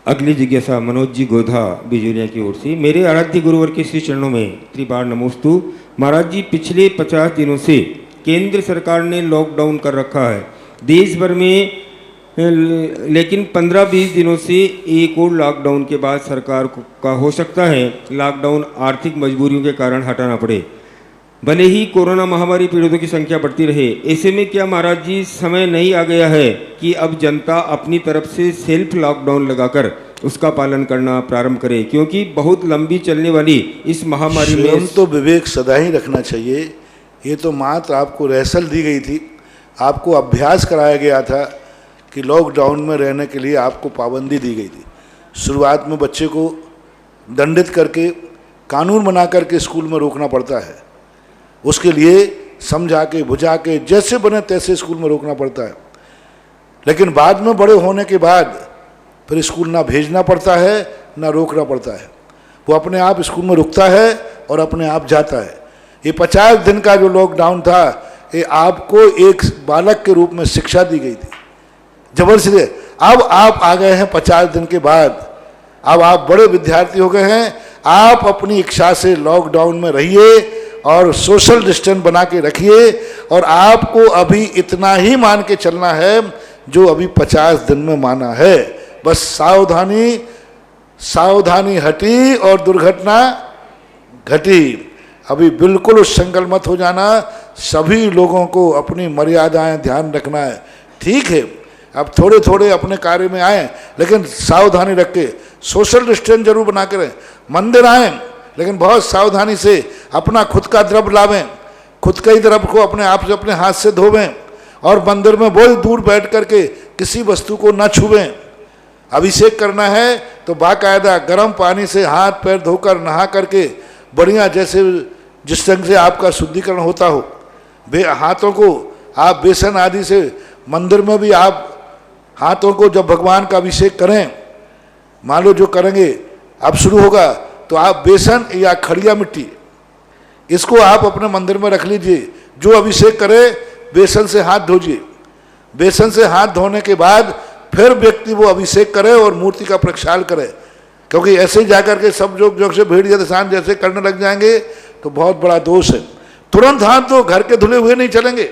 अगली जिज्ञासा मनोज जी गोधा बिजुलिया की ओर से। मेरे आराध्य गुरुवर के श्री चरणों में त्रिबार नमोस्तु। महाराज जी, पिछले 50 दिनों से केंद्र सरकार ने लॉकडाउन कर रखा है देश भर में, लेकिन 15-20 दिनों से एक और लॉकडाउन के बाद सरकार का हो सकता है लॉकडाउन आर्थिक मजबूरियों के कारण हटाना पड़े, भले ही कोरोना महामारी पीड़ितों की संख्या बढ़ती रहे। ऐसे में क्या महाराज जी समय नहीं आ गया है कि अब जनता अपनी तरफ से सेल्फ लॉकडाउन लगाकर उसका पालन करना प्रारंभ करे, क्योंकि बहुत लंबी चलने वाली इस महामारी में तो विवेक सदा ही रखना चाहिए। ये तो मात्र आपको रहसल दी गई थी, आपको अभ्यास कराया गया था कि लॉकडाउन में रहने के लिए आपको पाबंदी दी गई थी। शुरुआत में बच्चे को दंडित करके, कानून बना करके स्कूल में रोकना पड़ता है, उसके लिए समझा के बुझा के जैसे बने तैसे स्कूल में रोकना पड़ता है। लेकिन बाद में बड़े होने के बाद फिर स्कूल ना भेजना पड़ता है ना रोकना पड़ता है, वो अपने आप स्कूल में रुकता है और अपने आप जाता है। ये 50 दिन का जो लॉकडाउन था, ये आपको एक बालक के रूप में शिक्षा दी गई थी जबरदस्ती। अब आप आ गए हैं 50 दिन के बाद, अब आप बड़े विद्यार्थी हो गए हैं, आप अपनी इच्छा से लॉकडाउन में रहिए और सोशल डिस्टेंस बना के रखिए, और आपको अभी इतना ही मान के चलना है जो अभी 50 दिन में माना है। बस सावधानी सावधानी हटी और दुर्घटना घटी। अभी बिल्कुल उस संकल्प मत हो जाना। सभी लोगों को अपनी मर्यादाएं ध्यान रखना है। ठीक है, अब थोड़े थोड़े अपने कार्य में आए, लेकिन सावधानी रख के सोशल डिस्टेंस जरूर बना के रहें। मंदिर आए लेकिन बहुत सावधानी से अपना खुद का द्रव्य लावें, खुद का ही द्रव्य को अपने आप से अपने हाथ से धोवें, और मंदिर में बहुत दूर बैठ करके किसी वस्तु को न छुएं। अभिषेक करना है तो बाकायदा गर्म पानी से हाथ पैर धोकर नहा करके बढ़िया, जैसे जिस ढंग से आपका शुद्धिकरण होता हो, हाथों को आप बेसन आदि से, मंदिर में भी आप हाथों को जब भगवान का अभिषेक करें, मान लो जो करेंगे अब शुरू होगा, तो आप बेसन या खड़िया मिट्टी इसको आप अपने मंदिर में रख लीजिए। जो अभिषेक करे बेसन से हाथ धोजिए। बेसन से हाथ धोने के बाद फिर व्यक्ति वो अभिषेक करे और मूर्ति का प्रक्षालन करे, क्योंकि ऐसे ही जाकर के सब जो से भेड़ या दसान जैसे करने लग जाएंगे तो बहुत बड़ा दोष है। तुरंत हाथ तो घर के धुले हुए नहीं चलेंगे,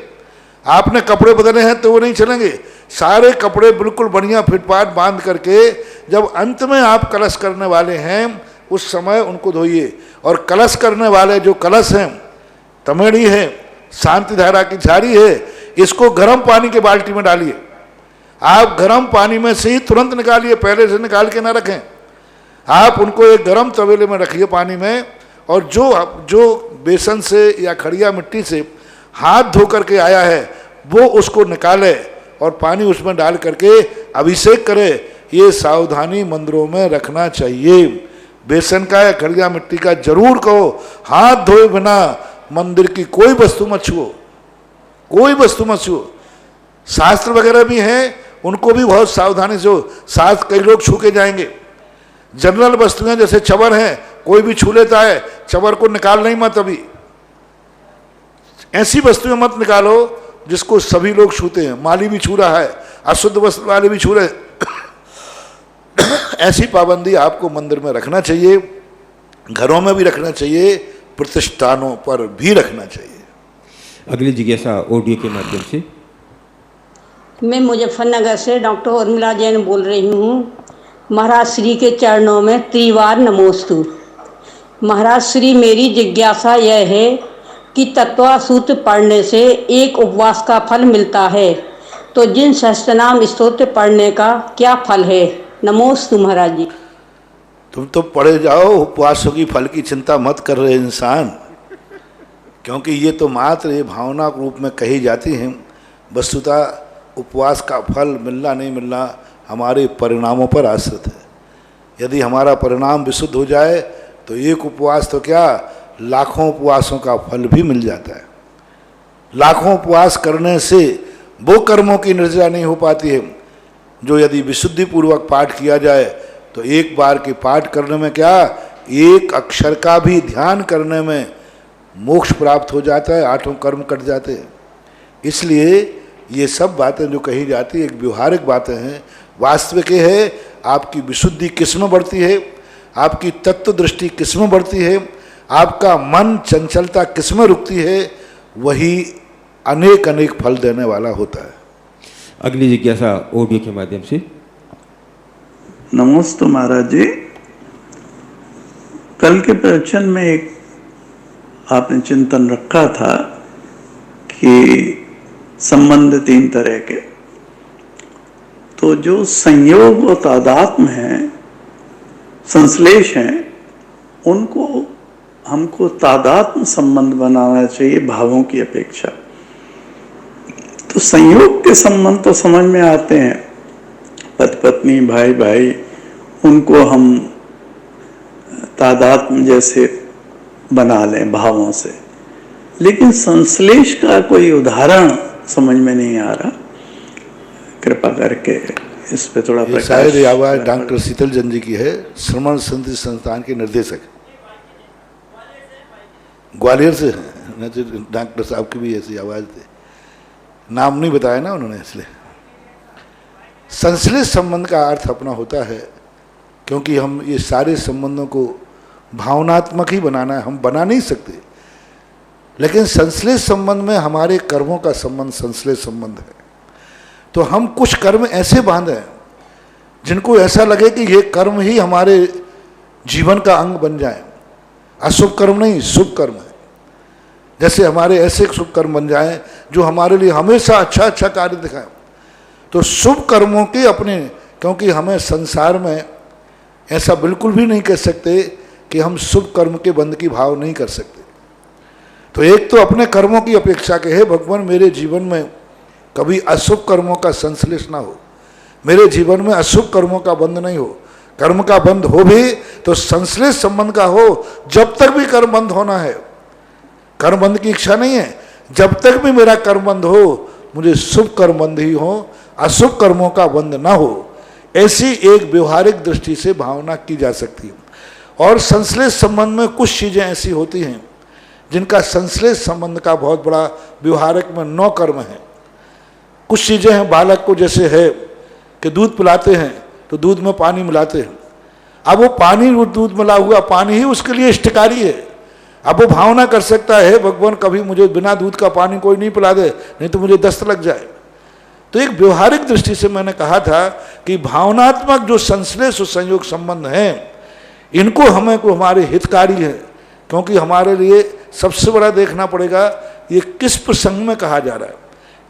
आपने कपड़े बदले हैं तो वो नहीं चलेंगे। सारे कपड़े बिल्कुल बढ़िया फिटपाट बांध करके जब अंत में आप कलश करने वाले हैं उस समय उनको धोइए। और कलश करने वाले जो कलश हैं, तमेड़ी है, शांति धारा की झाड़ी है, इसको गर्म पानी के बाल्टी में डालिए। आप गर्म पानी में से ही तुरंत निकालिए, पहले से निकाल के ना रखें। आप उनको एक गर्म तवेले में रखिए पानी में, और जो बेसन से या खड़िया मिट्टी से हाथ धो करके आया है वो उसको निकाले और पानी उसमें डाल करके अभिषेक करे। ये सावधानी मंदिरों में रखना चाहिए। बेसन का या खड़िया मिट्टी का जरूर कहो, हाथ धोए बिना मंदिर की कोई वस्तु मत छुओ, कोई वस्तु मत छुओ। शास्त्र वगैरह भी हैं, उनको भी बहुत सावधानी से हो, साथ कई लोग छू के जाएंगे। जनरल वस्तुएं जैसे चवर हैं, कोई भी छू लेता है, चवर को निकाल नहीं मत। अभी ऐसी वस्तुएं मत निकालो जिसको सभी लोग छूते हैं। माली भी छू रहा है, अशुद्ध वस्त्र वाले भी छू रहे हैं। ऐसी पाबंदी आपको मंदिर में रखना चाहिए, घरों में भी रखना चाहिए, प्रतिष्ठानों पर भी रखना चाहिए। अगली जिज्ञासा ऑडियो के माध्यम से। मैं मुजफ्फरनगर से डॉक्टर उर्मिला जैन बोल रही हूँ। महाराज श्री के चरणों में त्रिवार नमोस्तु। महाराज श्री, मेरी जिज्ञासा यह है कि तत्वासूत्र पढ़ने से एक उपवास का फल मिलता है, तो जिन सहस्त्रनाम स्तोत्र पढ़ने का क्या फल है? नमोस्तु महाराज जी। तुम तो पढ़े जाओ, उपवासों की फल की चिंता मत कर रहे इंसान, क्योंकि ये तो मात्र ये भावना के रूप में कही जाती हैं। वस्तुतः उपवास का फल मिलना नहीं मिलना हमारे परिणामों पर आश्रित है। यदि हमारा परिणाम विशुद्ध हो जाए तो एक उपवास तो क्या, लाखों उपवासों का फल भी मिल जाता है। लाखों उपवास करने से वो कर्मों की निर्जरा नहीं हो पाती है जो यदि विशुद्धि पूर्वक पाठ किया जाए तो एक बार के पाठ करने में क्या, एक अक्षर का भी ध्यान करने में मोक्ष प्राप्त हो जाता है, 8 कर्म कट जाते हैं। इसलिए ये सब बातें जो कही जाती है एक व्यवहारिक बातें हैं। वास्तविक है आपकी विशुद्धि किसमें बढ़ती है, आपकी तत्व दृष्टि किसमें बढ़ती है, आपका मन चंचलता किसमें रुकती है, वही अनेक अनेक फल देने वाला होता है। अगली जिज्ञासा ऑडियो के माध्यम से। नमस्ते महाराज जी। कल के प्रवचन में एक आपने चिंतन रखा था कि संबंध 3 तरह के, तो जो संयोग और तादात्म्य हैं, संश्लेष हैं, उनको हमको तादात्म्य संबंध बनाना चाहिए भावों की अपेक्षा। तो संयोग के संबंध तो समझ में आते हैं, पति पत्नी भाई भाई, उनको हम तादात्म्य जैसे बना लें भावों से, लेकिन संश्लेष का कोई उदाहरण समझ में नहीं आ रहा। कृपा करके इस पे थोड़ा प्रकाश। शायद आवाज डॉक्टर शीतल जैन जी की है, श्रमण संधि संस्थान के निर्देशक, ग्वालियर से हैं। डॉक्टर साहब की भी ऐसी आवाज थी, नाम नहीं बताया ना उन्होंने, इसलिए। संश्लेष संबंध का अर्थ अपना होता है, क्योंकि हम ये सारे संबंधों को भावनात्मक ही बनाना है, हम बना नहीं सकते। लेकिन संश्लेष संबंध में हमारे कर्मों का संबंध संश्लेष संबंध है। तो हम कुछ कर्म ऐसे बांधें जिनको ऐसा लगे कि ये कर्म ही हमारे जीवन का अंग बन जाए। अशुभ कर्म नहीं, शुभ कर्म है। जैसे हमारे ऐसे शुभ कर्म बन जाएं जो हमारे लिए हमेशा अच्छा अच्छा कार्य दिखाएं। तो शुभ कर्मों के अपने, क्योंकि हमें संसार में ऐसा बिल्कुल भी नहीं कह सकते कि हम शुभ कर्म के बंध की भाव नहीं कर सकते। तो एक तो अपने कर्मों की अपेक्षा के है भगवान मेरे जीवन में कभी अशुभ कर्मों का संश्लेष ना हो, मेरे जीवन में अशुभ कर्मों का बंध नहीं हो। कर्म का बंध हो भी तो संश्लेष संबंध का हो। जब तक भी कर्म बंध होना है, कर्म बंध की इच्छा नहीं है, जब तक भी मेरा कर्म बंध हो मुझे शुभ कर्म बंध ही हो, अशुभ कर्मों का बंध ना हो। ऐसी एक व्यवहारिक दृष्टि से भावना की जा सकती है। और संश्लेष संबंध में कुछ चीज़ें ऐसी होती हैं जिनका संश्लेष संबंध का बहुत बड़ा व्यवहारिक में 9 कर्म है। कुछ चीज़ें हैं बालक को, जैसे है कि दूध पिलाते हैं तो दूध में पानी मिलाते हैं। अब वो पानी, वो दूध मिला हुआ पानी ही उसके लिए इष्टकारी है। अब वो भावना कर सकता है भगवान कभी मुझे बिना दूध का पानी कोई नहीं पिला दे, नहीं तो मुझे दस्त लग जाए। तो एक व्यवहारिक दृष्टि से मैंने कहा था कि भावनात्मक जो संश्लेष और संयोग संबंध हैं, इनको हमें को हमारे हितकारी है, क्योंकि हमारे लिए सबसे बड़ा देखना पड़ेगा ये किस प्रसंग में कहा जा रहा है,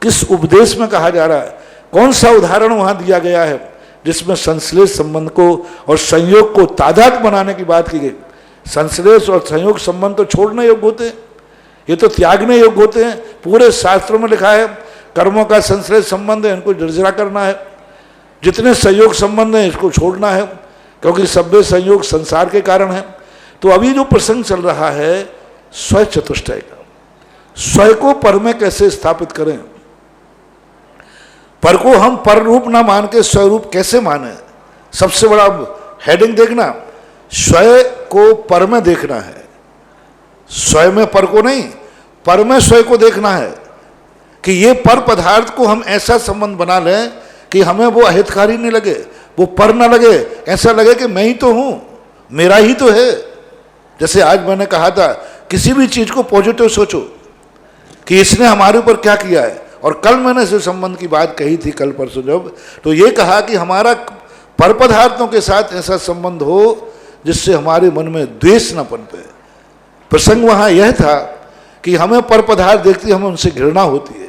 किस उपदेश में कहा जा रहा है, कौन सा उदाहरण वहाँ दिया गया है जिसमें संश्लेष संबंध को और संयोग को तादाद बनाने की बात की गई। संश्लेष और संयोग संबंध तो छोड़ने योग्य होते हैं, ये तो त्यागने योग्य होते हैं। पूरे शास्त्रों में लिखा है कर्मों का संश्लेष संबंध है, इनको जर्जरा करना है। जितने संयोग संबंध हैं इसको छोड़ना है, क्योंकि सभ्य संयोग संसार के कारण है। तो अभी जो प्रसंग चल रहा है स्व चतुष्टय का, स्वयं को पर में कैसे स्थापित करें, पर को हम पर रूप ना मान के स्वरूप कैसे माने? सबसे बड़ा हेडिंग देखना, स्वयं को पर में देखना है। स्वयं में पर को नहीं, पर में स्वयं को देखना है कि ये पर पदार्थ को हम ऐसा संबंध बना लें कि हमें वो अहितकारी नहीं लगे, वो पर ना लगे, ऐसा लगे कि मैं ही तो हूं, मेरा ही तो है। जैसे आज मैंने कहा था, किसी भी चीज को पॉजिटिव सोचो कि इसने हमारे ऊपर क्या किया है। और कल मैंने इस संबंध की बात कही थी, कल परसों जब, तो ये कहा कि हमारा पर पदार्थों के साथ ऐसा संबंध हो जिससे हमारे मन में द्वेष न पनपे। प्रसंग वहां यह था कि हमें पर पदार्थ देखती हमें उनसे घृणा होती है,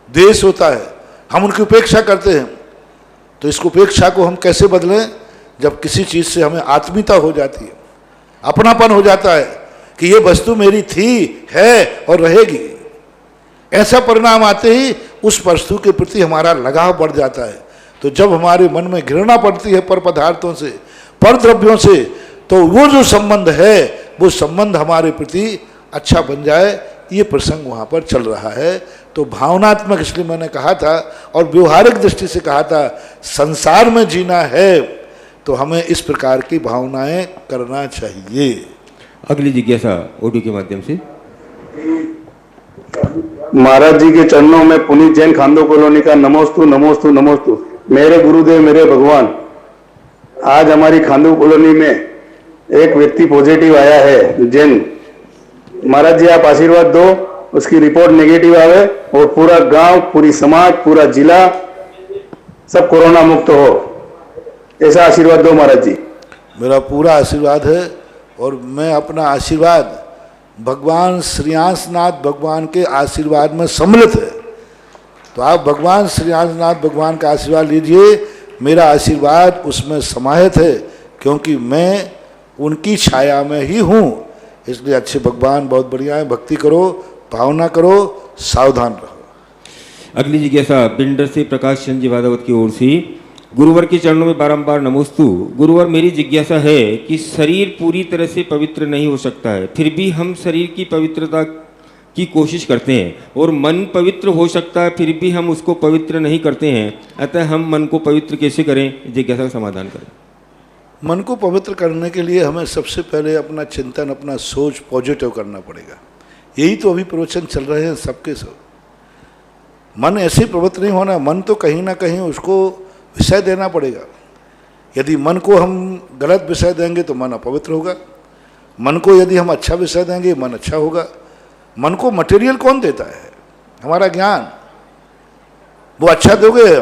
द्वेष होता है, हम उनकी उपेक्षा करते हैं। तो इस उपेक्षा को हम कैसे बदलें? जब किसी चीज से हमें आत्मीयता हो जाती है, अपनापन हो जाता है कि ये वस्तु मेरी थी, है और रहेगी। ऐसा परिणाम आते ही उस वस्तु के प्रति हमारा लगाव बढ़ जाता है। तो जब हमारे मन में घृणा पड़ती है पर पदार्थों से, पर द्रव्यों से, तो वो जो संबंध है वो संबंध हमारे प्रति अच्छा बन जाए, ये प्रसंग वहाँ पर चल रहा है। तो भावनात्मक, इसलिए मैंने कहा था और व्यवहारिक दृष्टि से कहा था, संसार में जीना है तो हमें इस प्रकार की भावनाएं करना चाहिए। अगली जिज्ञासा ऑडियो के माध्यम से। महाराज जी के चरणों में पुनीत जैन खांडो कॉलोनी का नमोस्तु नमोस्तु नमोस्तु। मेरे गुरुदेव, मेरे भगवान, आज हमारी खांडो कॉलोनी में एक व्यक्ति पॉजिटिव आया है जैन। महाराज जी आप आशीर्वाद दो, उसकी रिपोर्ट नेगेटिव आवे और पूरा गांव, पूरी समाज, पूरा जिला सब कोरोना मुक्त हो, ऐसा आशीर्वाद दो महाराज जी। मेरा पूरा आशीर्वाद है और मैं अपना आशीर्वाद भगवान श्रीयांशनाथ भगवान के आशीर्वाद में सम्मिलित है। तो आप भगवान श्रीयांशनाथ भगवान का आशीर्वाद लीजिए, मेरा आशीर्वाद उसमें समाहित है, क्योंकि मैं उनकी छाया में ही हूँ। इसलिए अच्छे भगवान बहुत बढ़िया है, भक्ति करो, भावना करो, सावधान रहो। अगली जिज्ञासा बिल्डर से प्रकाश चंद जी भादावत की ओर से। गुरुवर के चरणों में बारंबार नमोस्तु। गुरुवर, मेरी जिज्ञासा है कि शरीर पूरी तरह से पवित्र नहीं हो सकता है, फिर भी हम शरीर की पवित्रता की कोशिश करते हैं, और मन पवित्र हो सकता है फिर भी हम उसको पवित्र नहीं करते हैं। अतः हम मन को पवित्र कैसे करें? जिज्ञासा का समाधान करें। मन को पवित्र करने के लिए हमें सबसे पहले अपना चिंतन, अपना सोच पॉजिटिव करना पड़ेगा। यही तो अभी प्रवचन चल रहे हैं सबके सब। मन ऐसे पवित्र नहीं होना, मन तो कहीं ना कहीं उसको विषय देना पड़ेगा। यदि मन को हम गलत विषय देंगे तो मन अपवित्र होगा, मन को यदि हम अच्छा विषय देंगे मन अच्छा होगा। मन को मटेरियल कौन देता है? हमारा ज्ञान। वो अच्छा दोगे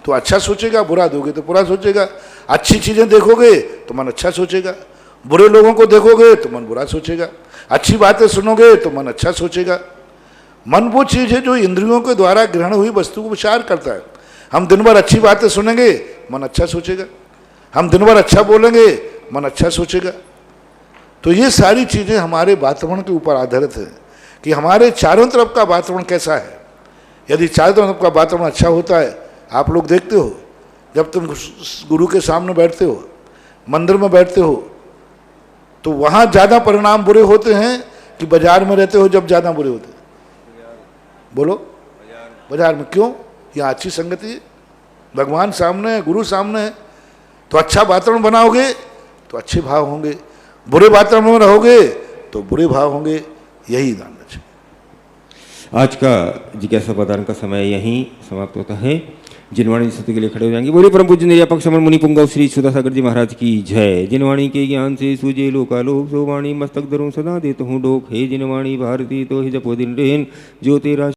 तो अच्छा सोचेगा, बुरा दोगे तो बुरा सोचेगा। अच्छी चीज़ें देखोगे तो मन अच्छा सोचेगा, बुरे लोगों को देखोगे तो मन बुरा सोचेगा। अच्छी बातें सुनोगे तो मन अच्छा सोचेगा। मन वो चीज़ है जो इंद्रियों के द्वारा ग्रहण हुई वस्तु को विचार करता है। हम दिन भर अच्छी बातें सुनेंगे, मन अच्छा सोचेगा। हम दिन भर अच्छा बोलेंगे, मन अच्छा सोचेगा। तो ये सारी चीज़ें हमारे वातावरण के ऊपर आधारित है कि हमारे चारों तरफ का वातावरण कैसा है। यदि चारों तरफ का वातावरण अच्छा होता है, आप लोग देखते हो जब तुम गुरु के सामने बैठते हो, मंदिर में बैठते हो, तो वहाँ ज़्यादा परिणाम बुरे होते हैं कि बाजार में रहते हो जब ज़्यादा बुरे होते हैं? बोलो, बाजार में। क्यों? यहाँ अच्छी संगति है, भगवान सामने है, गुरु सामने है, तो अच्छा वातावरण बनाओगे तो अच्छे भाव होंगे, बुरे वातावरण में रहोगे तो बुरे भाव होंगे। यही जानना चाहिए। आज का जिज्ञासा प्रदान का समय यहीं समाप्त होता है। जिनवाणी स्तुति के लिए खड़े हो जाएंगे। बोले परम पूज्य निरापक समन मुनि पुंगव श्री सुधासागर जी महाराज की जय। जिनवाणी के ज्ञान से सूझे लोकालोक, सो वाणी मस्तक धरूं सदा देत हूँ डोक। हे जिनवाणी भारती तो ही जपो दिन रेन, जो तेरा